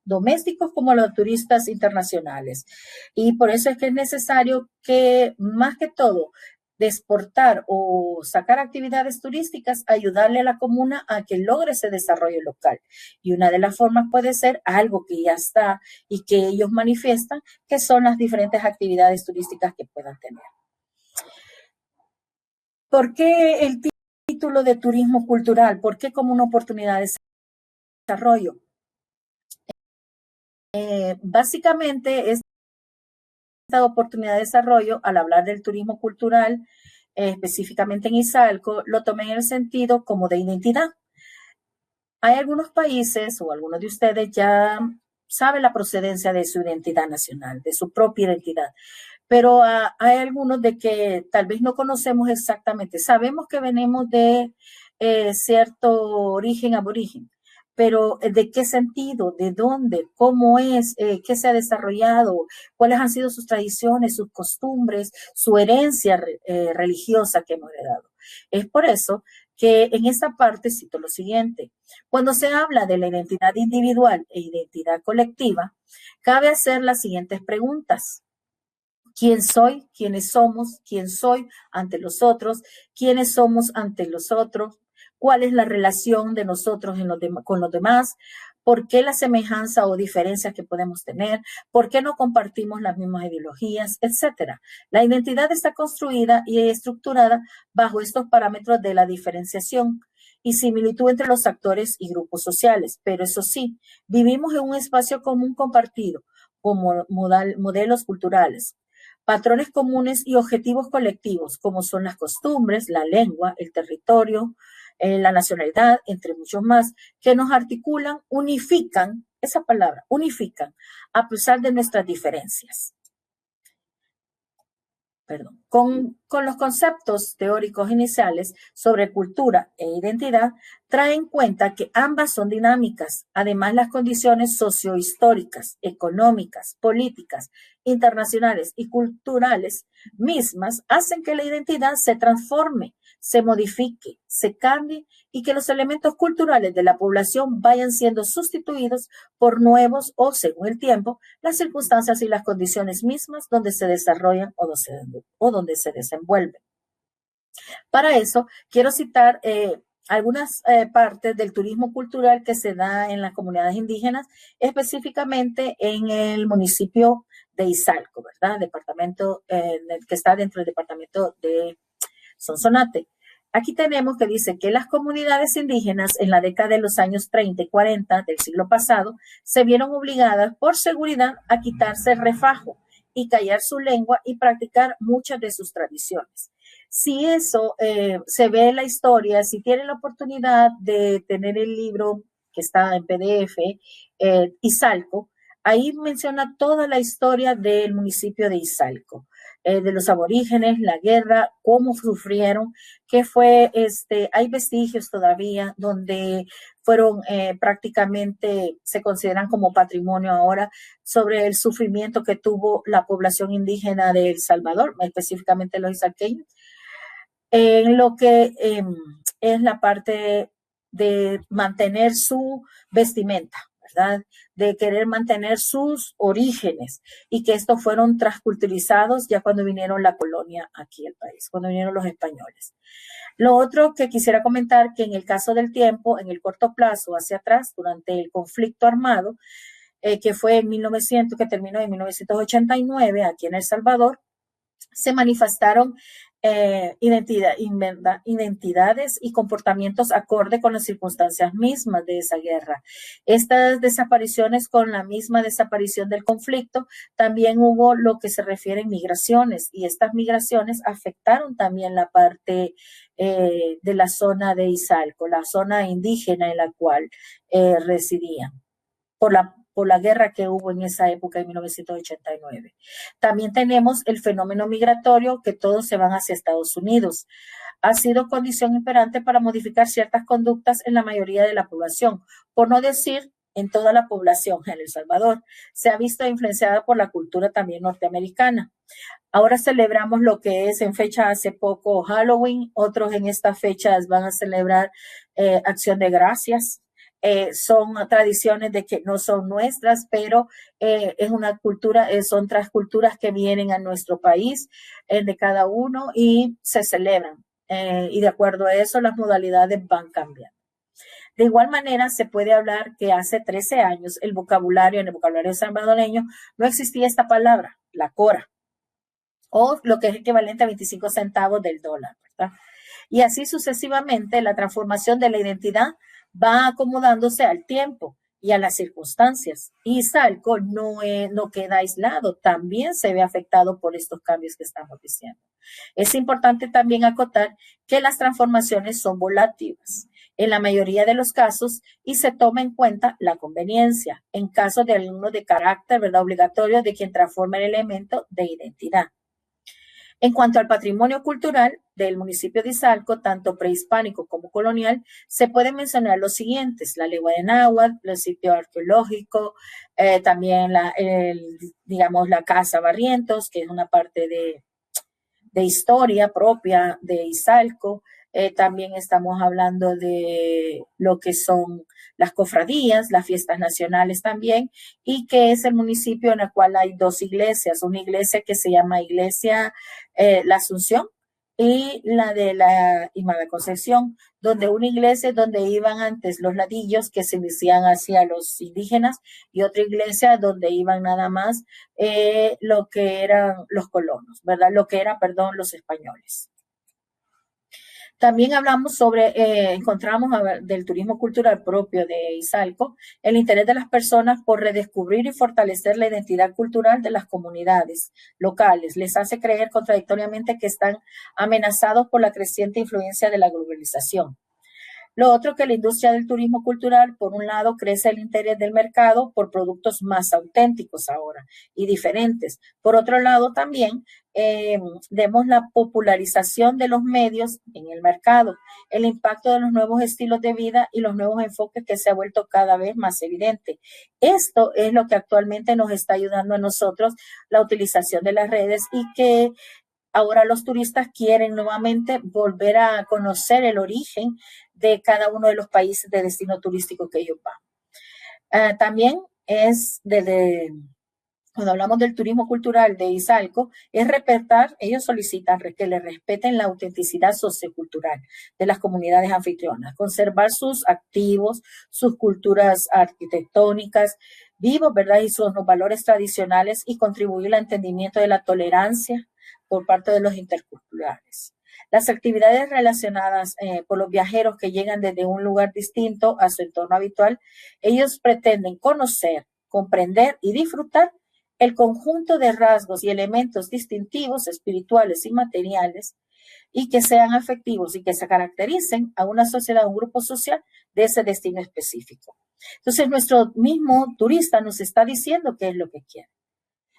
domésticos como a los turistas internacionales. Y por eso es que es necesario que, más que todo, de exportar o sacar actividades turísticas, ayudarle a la comuna a que logre ese desarrollo local. Y una de las formas puede ser algo que ya está y que ellos manifiestan, que son las diferentes actividades turísticas que puedan tener. ¿Por qué el título de turismo cultural? ¿Por qué como una oportunidad de desarrollo? Básicamente, esta oportunidad de desarrollo, al hablar del turismo cultural, específicamente en Izalco, lo tomé en el sentido como de identidad. Hay algunos países, o algunos de ustedes ya saben la procedencia de su identidad nacional, de su propia identidad, pero hay algunos de que tal vez no conocemos exactamente. Sabemos que venimos de cierto origen aborigen, pero ¿de qué sentido? ¿De dónde? ¿Cómo es? ¿Qué se ha desarrollado? ¿Cuáles han sido sus tradiciones, sus costumbres, su herencia religiosa que hemos heredado? Es por eso que en esta parte cito lo siguiente. Cuando se habla de la identidad individual e identidad colectiva, cabe hacer las siguientes preguntas. ¿Quién soy? ¿Quiénes somos? ¿Quién soy ante los otros? ¿Quiénes somos ante los otros? ¿Cuál es la relación de nosotros con los demás? ¿Por qué la semejanza o diferencias que podemos tener? ¿Por qué no compartimos las mismas ideologías? Etcétera. La identidad está construida y estructurada bajo estos parámetros de la diferenciación y similitud entre los actores y grupos sociales. Pero eso sí, vivimos en un espacio común compartido, como modelos culturales, patrones comunes y objetivos colectivos, como son las costumbres, la lengua, el territorio, la nacionalidad, entre muchos más, que nos articulan, unifican, esa palabra, unifican, a pesar de nuestras diferencias. Con los conceptos teóricos iniciales sobre cultura e identidad, trae en cuenta que ambas son dinámicas. Además, las condiciones sociohistóricas, económicas, políticas, internacionales y culturales mismas hacen que la identidad se transforme, se modifique, se cambie y que los elementos culturales de la población vayan siendo sustituidos por nuevos o, según el tiempo, las circunstancias y las condiciones mismas donde se desarrollan o donde se desenvuelven. Para eso, quiero citar algunas partes del turismo cultural que se da en las comunidades indígenas, específicamente en el municipio de Izalco, ¿verdad? Departamento que está dentro del departamento de Sonsonate. Aquí tenemos que dice que las comunidades indígenas en la década de los años 30 y 40 del siglo pasado se vieron obligadas por seguridad a quitarse el refajo y callar su lengua y practicar muchas de sus tradiciones. Si eso se ve en la historia, si tienen la oportunidad de tener el libro que está en PDF, Izalco, ahí menciona toda la historia del municipio de Izalco, de los aborígenes, la guerra, cómo sufrieron, qué fue, hay vestigios todavía donde fueron prácticamente, se consideran como patrimonio ahora, sobre el sufrimiento que tuvo la población indígena de El Salvador, específicamente los izalqueños, en lo que es la parte de mantener su vestimenta, ¿verdad? De querer mantener sus orígenes y que estos fueron transculturizados ya cuando vinieron la colonia aquí al país, cuando vinieron los españoles. Lo otro que quisiera comentar, que en el caso del tiempo, en el corto plazo, hacia atrás, durante el conflicto armado, que fue en 1900, que terminó en 1989 aquí en El Salvador, se manifestaron identidades y comportamientos acorde con las circunstancias mismas de esa guerra. Estas desapariciones, con la misma desaparición del conflicto, también hubo lo que se refiere a migraciones, y estas migraciones afectaron también la parte de la zona de Izalco, la zona indígena en la cual residían, por la guerra que hubo en esa época, en 1989. También tenemos el fenómeno migratorio, que todos se van hacia Estados Unidos. Ha sido condición imperante para modificar ciertas conductas en la mayoría de la población, por no decir en toda la población en El Salvador. Se ha visto influenciada por la cultura también norteamericana. Ahora celebramos lo que es en fecha hace poco Halloween, otros en estas fechas van a celebrar Acción de Gracias. Son tradiciones de que no son nuestras, pero es una cultura, son otras culturas que vienen a nuestro país de cada uno y se celebran. Y de acuerdo a eso, las modalidades van cambiando. De igual manera, se puede hablar que hace 13 años en el vocabulario salvadoreño no existía esta palabra, la cora, o lo que es equivalente a 25 centavos del dólar, ¿verdad? Y así sucesivamente, la transformación de la identidad va acomodándose al tiempo y a las circunstancias. Y Izalco no queda aislado, también se ve afectado por estos cambios que estamos diciendo. Es importante también acotar que las transformaciones son volátiles en la mayoría de los casos y se toma en cuenta la conveniencia en caso de alguno de carácter, ¿verdad?, obligatorio de quien transforma el elemento de identidad. En cuanto al patrimonio cultural del municipio de Izalco, tanto prehispánico como colonial, se pueden mencionar los siguientes: la lengua de náhuatl, el sitio arqueológico, también la Casa Barrientos, que es una parte de historia propia de Izalco. También estamos hablando de lo que son las cofradías, las fiestas nacionales también, y que es el municipio en el cual hay dos iglesias, una iglesia que se llama Iglesia La Asunción y la de la Inmaculada Concepción, donde una iglesia donde iban antes los ladillos que se decían hacia los indígenas, y otra iglesia donde iban nada más lo que eran los colonos, ¿verdad? Los españoles. También hablamos encontramos del turismo cultural propio de Izalco, el interés de las personas por redescubrir y fortalecer la identidad cultural de las comunidades locales. Les hace creer contradictoriamente que están amenazados por la creciente influencia de la globalización. Lo otro, que la industria del turismo cultural, por un lado, crece el interés del mercado por productos más auténticos ahora y diferentes. Por otro lado, también vemos la popularización de los medios en el mercado, el impacto de los nuevos estilos de vida y los nuevos enfoques que se ha vuelto cada vez más evidente. Esto es lo que actualmente nos está ayudando a nosotros, la utilización de las redes, y que ahora los turistas quieren nuevamente volver a conocer el origen de cada uno de los países de destino turístico que ellos van. También cuando hablamos del turismo cultural de Izalco, ellos solicitan que le respeten la autenticidad sociocultural de las comunidades anfitrionas, conservar sus activos, sus culturas arquitectónicas vivos, ¿verdad?, y sus valores tradicionales, y contribuir al entendimiento de la tolerancia por parte de los interculturales. Las actividades relacionadas por los viajeros que llegan desde un lugar distinto a su entorno habitual, ellos pretenden conocer, comprender y disfrutar el conjunto de rasgos y elementos distintivos, espirituales y materiales, y que sean afectivos y que se caractericen a una sociedad, a un grupo social de ese destino específico. Entonces, nuestro mismo turista nos está diciendo qué es lo que quiere.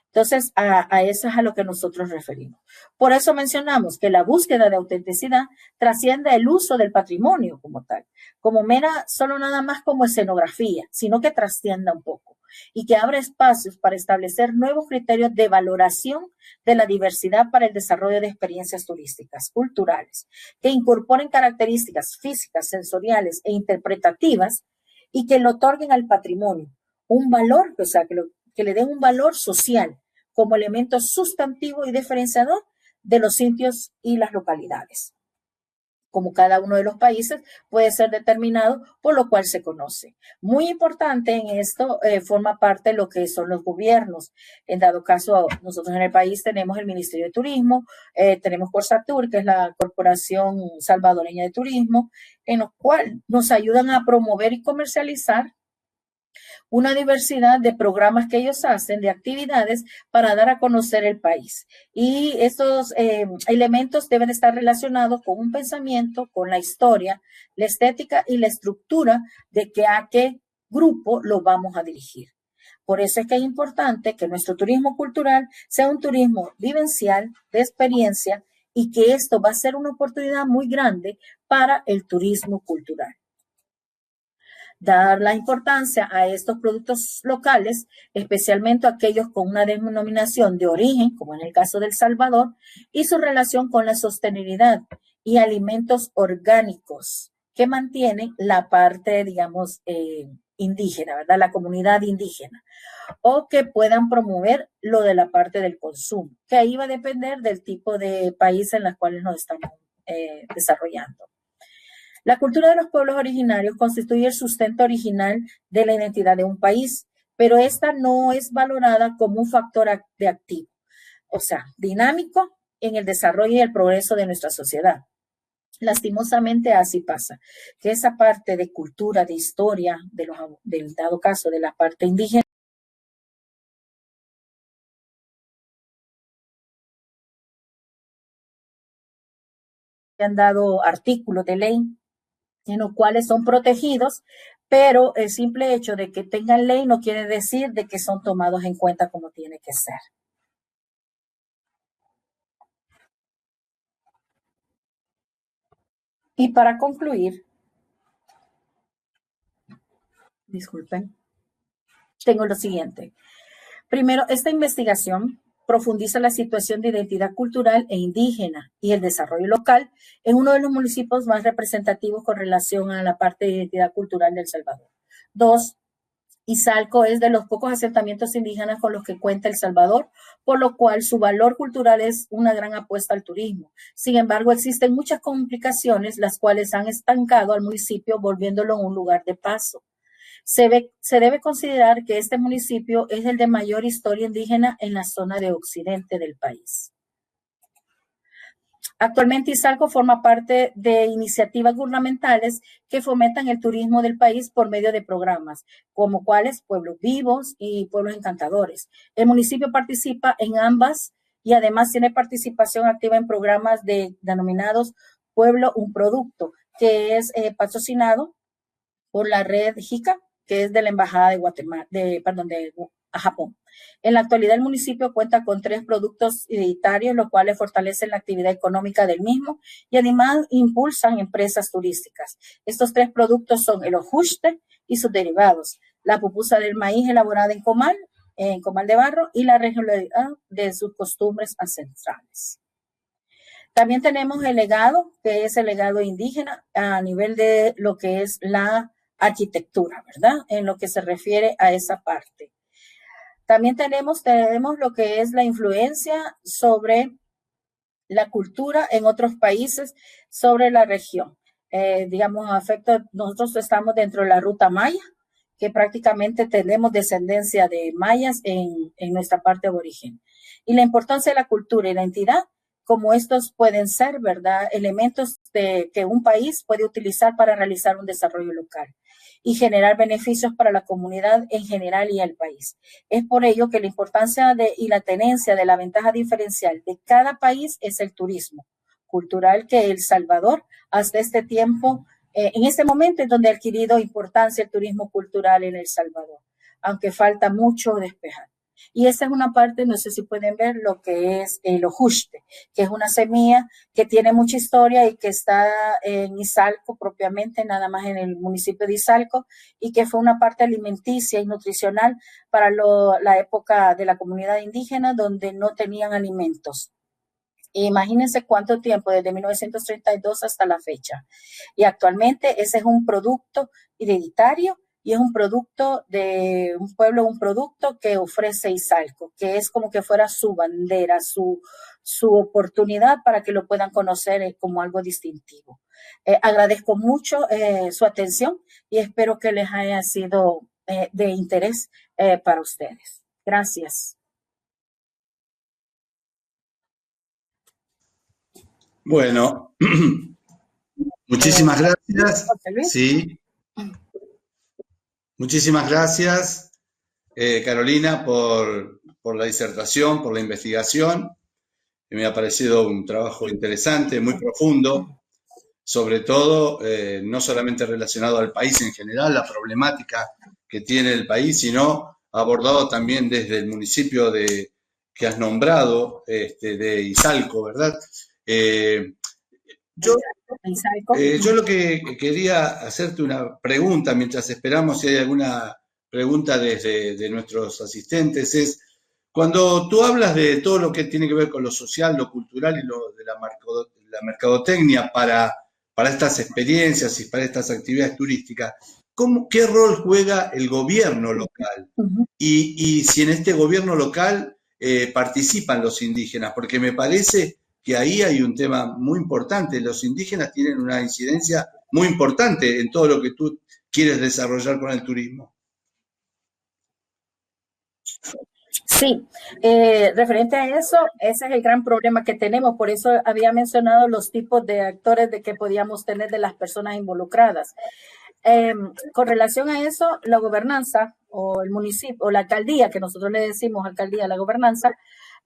Entonces, a eso es a lo que nosotros referimos. Por eso mencionamos que la búsqueda de autenticidad trasciende el uso del patrimonio como tal, como solo nada más como escenografía, sino que trascienda un poco y que abra espacios para establecer nuevos criterios de valoración de la diversidad para el desarrollo de experiencias turísticas, culturales, que incorporen características físicas, sensoriales e interpretativas, y que le otorguen al patrimonio un valor, o sea, que le den un valor social como elemento sustantivo y diferenciador de los sitios y las localidades. como cada uno de los países, puede ser determinado por lo cual se conoce. Muy importante en esto forma parte de lo que son los gobiernos. En dado caso, nosotros en el país tenemos el Ministerio de Turismo, tenemos Corsatur, que es la Corporación Salvadoreña de Turismo, en lo cual nos ayudan a promover y comercializar una diversidad de programas que ellos hacen, de actividades para dar a conocer el país. Y estos elementos deben estar relacionados con un pensamiento, con la historia, la estética y la estructura de que a qué grupo lo vamos a dirigir. Por eso es que es importante que nuestro turismo cultural sea un turismo vivencial, de experiencia, y que esto va a ser una oportunidad muy grande para el turismo cultural. Dar la importancia a estos productos locales, especialmente aquellos con una denominación de origen, como en el caso del Salvador, y su relación con la sostenibilidad y alimentos orgánicos que mantienen la parte, digamos, indígena, ¿verdad? La comunidad indígena, o que puedan promover lo de la parte del consumo, que ahí va a depender del tipo de país en los cuales nos estamos desarrollando. La cultura de los pueblos originarios constituye el sustento original de la identidad de un país, pero esta no es valorada como un factor de activo, o sea, dinámico en el desarrollo y el progreso de nuestra sociedad. Lastimosamente así pasa, que esa parte de cultura, de historia, del dado caso de la parte indígena, han dado artículos de ley en los cuales son protegidos, pero el simple hecho de que tengan ley no quiere decir de que son tomados en cuenta como tiene que ser. Y para concluir, disculpen, tengo lo siguiente. Primero, esta investigación profundiza la situación de identidad cultural e indígena y el desarrollo local en uno de los municipios más representativos con relación a la parte de identidad cultural de El Salvador. 2. Izalco es de los pocos asentamientos indígenas con los que cuenta El Salvador, por lo cual su valor cultural es una gran apuesta al turismo. Sin embargo, existen muchas complicaciones, las cuales han estancado al municipio, volviéndolo un lugar de paso. Se debe considerar que este municipio es el de mayor historia indígena en la zona de occidente del país. Actualmente Izalco forma parte de iniciativas gubernamentales que fomentan el turismo del país por medio de programas, como cuáles Pueblos Vivos y Pueblos Encantadores. El municipio participa en ambas y además tiene participación activa en programas denominados Pueblo Un Producto, que es patrocinado por la red JICA, que es de la Embajada de Japón. En la actualidad, el municipio cuenta con 3 productos identitarios, los cuales fortalecen la actividad económica del mismo y además impulsan empresas turísticas. Estos 3 productos son el ojuste y sus derivados, la pupusa del maíz elaborada en comal de barro, y la regionalidad de sus costumbres ancestrales. También tenemos el legado, que es el legado indígena a nivel de lo que es la arquitectura, ¿verdad? En lo que se refiere a esa parte. También tenemos lo que es la influencia sobre la cultura en otros países, sobre la región. Nosotros estamos dentro de la ruta maya, que prácticamente tenemos descendencia de mayas en nuestra parte aborigen. Y la importancia de la cultura y la identidad, como estos pueden ser, ¿verdad?, elementos que un país puede utilizar para realizar un desarrollo local y generar beneficios para la comunidad en general y el país. Es por ello que la importancia y la tenencia de la ventaja diferencial de cada país es el turismo cultural, que El Salvador hasta este tiempo, en este momento es donde ha adquirido importancia el turismo cultural en El Salvador, aunque falta mucho despejar. Y esta es una parte, no sé si pueden ver lo que es el ojuste, que es una semilla que tiene mucha historia y que está en Izalco propiamente, nada más en el municipio de Izalco, y que fue una parte alimenticia y nutricional para la época de la comunidad indígena donde no tenían alimentos. Imagínense cuánto tiempo, desde 1932 hasta la fecha. Y actualmente ese es un producto identitario y es un producto de un pueblo, un producto que ofrece Izalco, que es como que fuera su bandera, su oportunidad para que lo puedan conocer como algo distintivo. Agradezco mucho su atención y espero que les haya sido de interés para ustedes. Gracias. Bueno, muchísimas gracias. Sí. Muchísimas gracias, Carolina, por la disertación, por la investigación. Me ha parecido un trabajo interesante, muy profundo, sobre todo no solamente relacionado al país en general, la problemática que tiene el país, sino abordado también desde el municipio que has nombrado, de Izalco, ¿verdad? Yo lo que quería hacerte una pregunta mientras esperamos si hay alguna pregunta de nuestros asistentes es, cuando tú hablas de todo lo que tiene que ver con lo social, lo cultural y lo de la mercadotecnia para estas experiencias y para estas actividades turísticas, ¿qué rol juega el gobierno local? Y si en este gobierno local participan los indígenas, porque me parece que ahí hay un tema muy importante. Los indígenas tienen una incidencia muy importante en todo lo que tú quieres desarrollar con el turismo. Sí, referente a eso, ese es el gran problema que tenemos. Por eso había mencionado los tipos de actores de que podíamos tener de las personas involucradas. Con relación a eso, la gobernanza o el municipio o la alcaldía, que nosotros le decimos alcaldía a la gobernanza,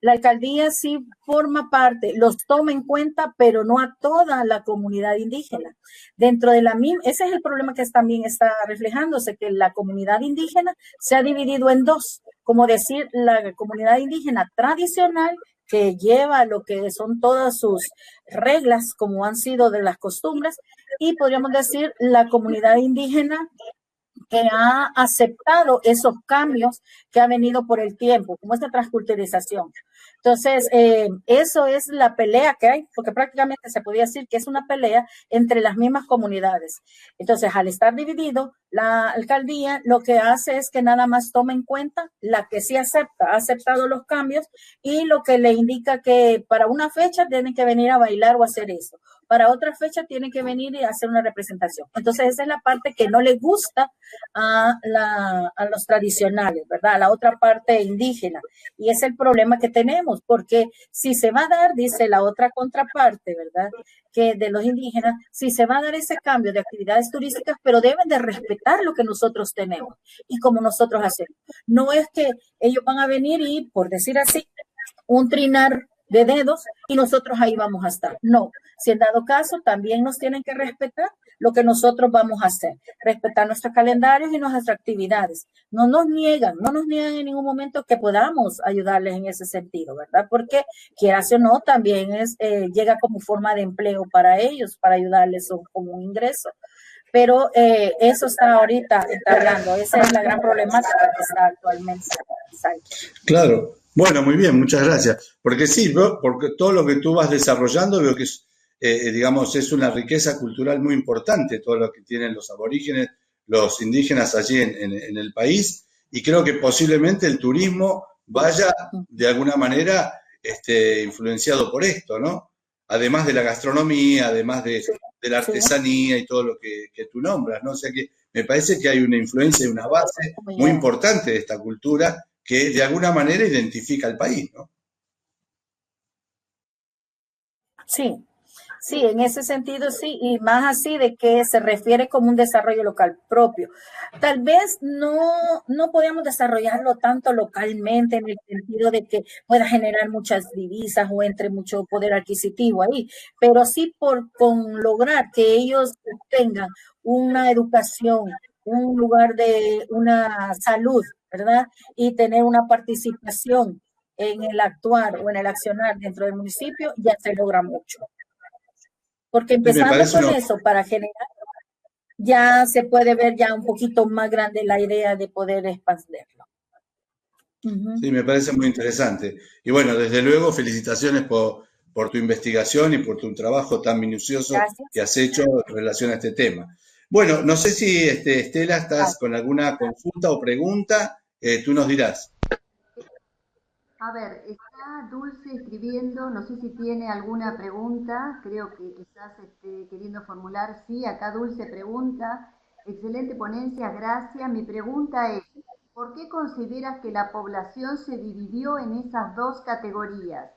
la alcaldía sí forma parte, los toma en cuenta, pero no a toda la comunidad indígena. Dentro de la misma, ese es el problema que también está reflejándose, que la comunidad indígena se ha dividido en dos, como decir, la comunidad indígena tradicional, que lleva lo que son todas sus reglas, como han sido de las costumbres, y podríamos decir la comunidad indígena que ha aceptado esos cambios que ha venido por el tiempo, como esta transculturización. Entonces, eso es la pelea que hay, porque prácticamente se podría decir que es una pelea entre las mismas comunidades. Entonces, al estar dividido, la alcaldía lo que hace es que nada más toma en cuenta la que sí acepta, ha aceptado los cambios y lo que le indica que para una fecha tienen que venir a bailar o hacer eso. Para otra fecha tienen que venir y hacer una representación. Entonces, esa es la parte que no le gusta a los tradicionales, ¿verdad? A la otra parte indígena. Y es el problema que tenemos, porque si se va a dar, dice la otra contraparte, ¿verdad? Que de los indígenas, si se va a dar ese cambio de actividades turísticas, pero deben de respetar lo que nosotros tenemos y como nosotros hacemos. No es que ellos van a venir y, por decir así, un trinar de dedos y nosotros ahí vamos a estar. No, si en dado caso también nos tienen que respetar lo que nosotros vamos a hacer, respetar nuestros calendarios y nuestras actividades. No nos niegan en ningún momento que podamos ayudarles en ese sentido, ¿verdad? Porque quieras o no, también llega como forma de empleo para ellos, para ayudarles como un ingreso. Pero eso está ahorita hablando, esa es la gran problemática que está actualmente. Claro. Bueno, muy bien, muchas gracias. Porque sí, porque todo lo que tú vas desarrollando veo que es, digamos, es una riqueza cultural muy importante, todo lo que tienen los aborígenes, los indígenas allí en el país, y creo que posiblemente el turismo vaya de alguna manera influenciado por esto, ¿no? Además de la gastronomía, además de la artesanía y todo lo que tú nombras, ¿no? O sea que me parece que hay una influencia y una base muy importante de esta cultura que de alguna manera identifica al país, ¿no? Sí, sí, en ese sentido sí, y más así de que se refiere como un desarrollo local propio. Tal vez no podemos desarrollarlo tanto localmente en el sentido de que pueda generar muchas divisas o entre mucho poder adquisitivo ahí, pero sí con lograr que ellos tengan una educación, un lugar de una salud, ¿verdad? Y tener una participación en el actuar o en el accionar dentro del municipio, ya se logra mucho. Porque empezando con eso, para generar, ya se puede ver ya un poquito más grande la idea de poder expandirlo. Sí, me parece muy interesante. Y bueno, desde luego, felicitaciones por tu investigación y por tu trabajo tan minucioso que has hecho en relación a este tema. Bueno, no sé si Estela Ah, estás con alguna consulta o pregunta, tú nos dirás. A ver, está Dulce escribiendo, no sé si tiene alguna pregunta, creo que quizás esté queriendo formular. Sí, acá Dulce pregunta, excelente ponencia, gracias. Mi pregunta es, ¿por qué consideras que la población se dividió en esas dos categorías?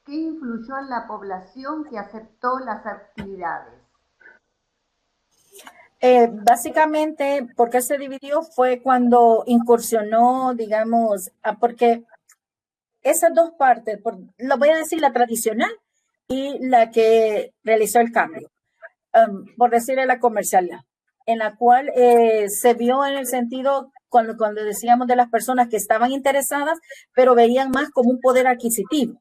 ¿Qué influyó en la población que aceptó las actividades? básicamente, ¿por qué se dividió? Fue cuando incursionó, digamos, porque esas dos partes, lo voy a decir, la tradicional y la que realizó el cambio, por decirle la comercial, en la cual se vio en el sentido cuando decíamos de las personas que estaban interesadas, pero veían más como un poder adquisitivo,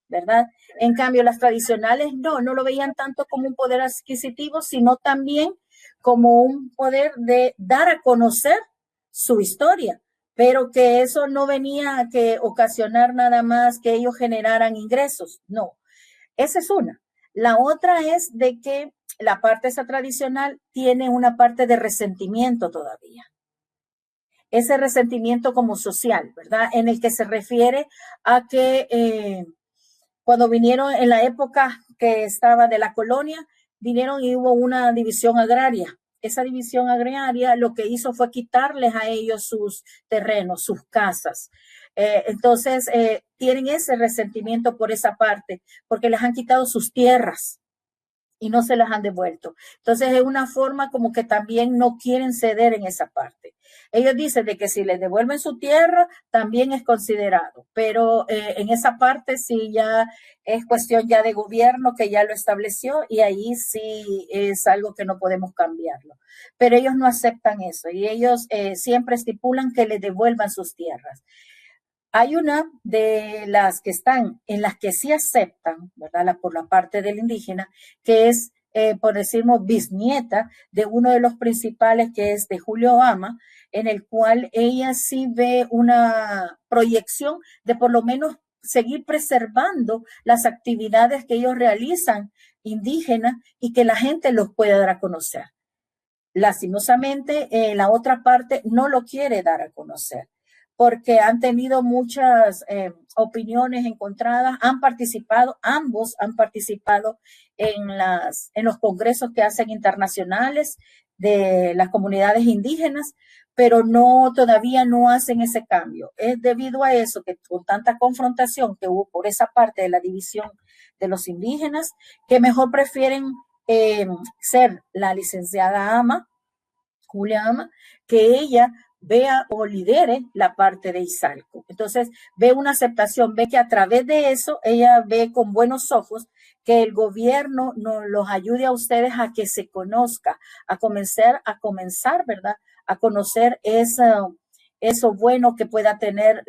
¿verdad? En cambio, las tradicionales no lo veían tanto como un poder adquisitivo, sino también como un poder de dar a conocer su historia, pero que eso no venía a que ocasionar nada más que ellos generaran ingresos, no. Esa es una. La otra es de que la parte esa tradicional tiene una parte de resentimiento todavía. Ese resentimiento como social, ¿verdad? En el que se refiere a que cuando vinieron en la época que estaba de la colonia, vinieron y hubo una división agraria. Esa división agraria lo que hizo fue quitarles a ellos sus terrenos, sus casas. Entonces, tienen ese resentimiento por esa parte, porque les han quitado sus tierras y no se las han devuelto. Entonces es una forma como que también no quieren ceder en esa parte. Ellos dicen de que si les devuelven su tierra, también es considerado, pero en esa parte sí ya es cuestión ya de gobierno que ya lo estableció y ahí sí es algo que no podemos cambiarlo. Pero ellos no aceptan eso y ellos siempre estipulan que les devuelvan sus tierras. Hay una de las que están, en las que sí aceptan, ¿verdad? Por la parte del indígena, que es, por decirlo, bisnieta de uno de los principales, que es de Julio Gama, en el cual ella sí ve una proyección de por lo menos seguir preservando las actividades que ellos realizan indígenas y que la gente los pueda dar a conocer. Lastimosamente, la otra parte no lo quiere dar a conocer porque han tenido muchas opiniones encontradas, han participado, ambos han participado en los congresos que hacen internacionales de las comunidades indígenas, pero no, todavía no hacen ese cambio. Es debido a eso que con tanta confrontación que hubo por esa parte de la división de los indígenas, que mejor prefieren ser la licenciada Ama, Julia Ama, que ella vea o lidere la parte de Izalco. Entonces, ve una aceptación, ve que a través de eso, ella ve con buenos ojos que el gobierno nos los ayude a ustedes a que se conozca, a comenzar, ¿verdad? A conocer eso bueno que pueda tener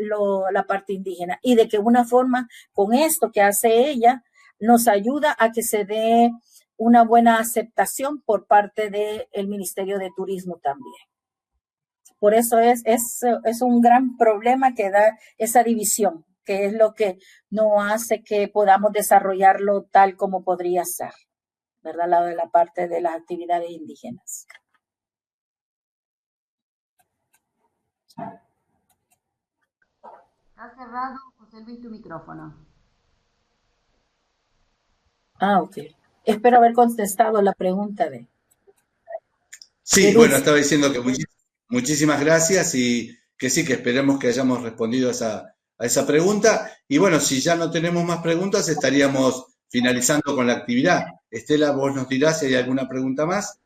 la parte indígena y de que una forma con esto que hace ella nos ayuda a que se dé una buena aceptación por parte del Ministerio de Turismo también. Por eso es un gran problema que da esa división, que es lo que no hace que podamos desarrollarlo tal como podría ser, ¿verdad? La parte de las actividades indígenas. Está cerrado, José Luis, tu micrófono. Ah, ok. Espero haber contestado la pregunta de Sí, bueno, Dulce. estaba diciendo que muchísimas gracias y que sí, que esperemos que hayamos respondido a esa pregunta. Y bueno, si ya no tenemos más preguntas, estaríamos finalizando con la actividad. Estela, vos nos dirás si hay alguna pregunta más.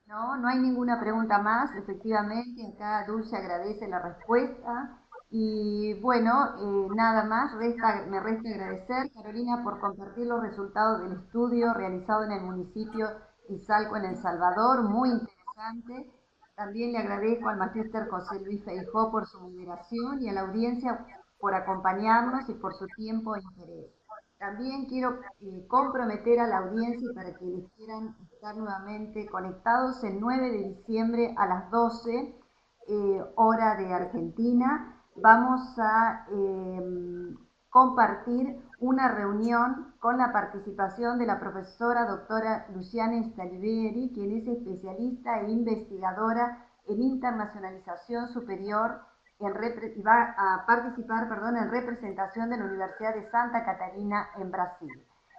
No, no hay ninguna pregunta más. Efectivamente, acá Dulce agradece la respuesta. Y bueno, nada más, me resta agradecer, Carolina, por compartir los resultados del estudio realizado en el municipio Izalco, en El Salvador, muy interesante. También le agradezco al magíster José Luis Feijó por su moderación y a la audiencia por acompañarnos y por su tiempo e interés. También quiero comprometer a la audiencia y para quienes quieran estar nuevamente conectados el 9 de diciembre a las 12, hora de Argentina, vamos a compartir una reunión con la participación de la profesora doctora Luciana Stalivieri, quien es especialista e investigadora en internacionalización superior y va a participar, en representación de la Universidad de Santa Catarina en Brasil.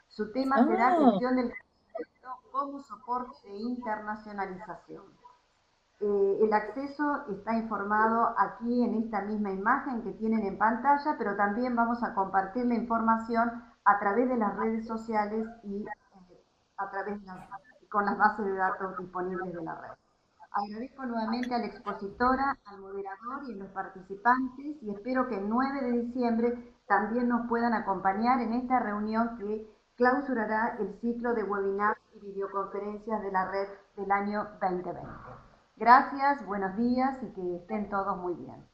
Su tema será gestión del conocimiento como soporte de internacionalización. El acceso está informado aquí en esta misma imagen que tienen en pantalla, pero también vamos a compartir la información a través de las redes sociales y con las bases de datos disponibles de la red. Agradezco nuevamente a la expositora, al moderador y a los participantes y espero que el 9 de diciembre también nos puedan acompañar en esta reunión que clausurará el ciclo de webinars y videoconferencias de la red del año 2020. Gracias, buenos días y que estén todos muy bien.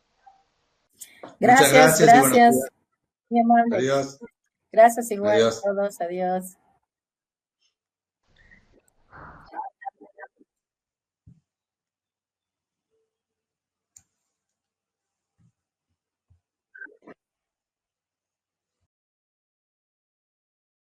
Gracias, Muchas gracias. Muy amable. Adiós. Gracias igual Adiós. a todos, adiós.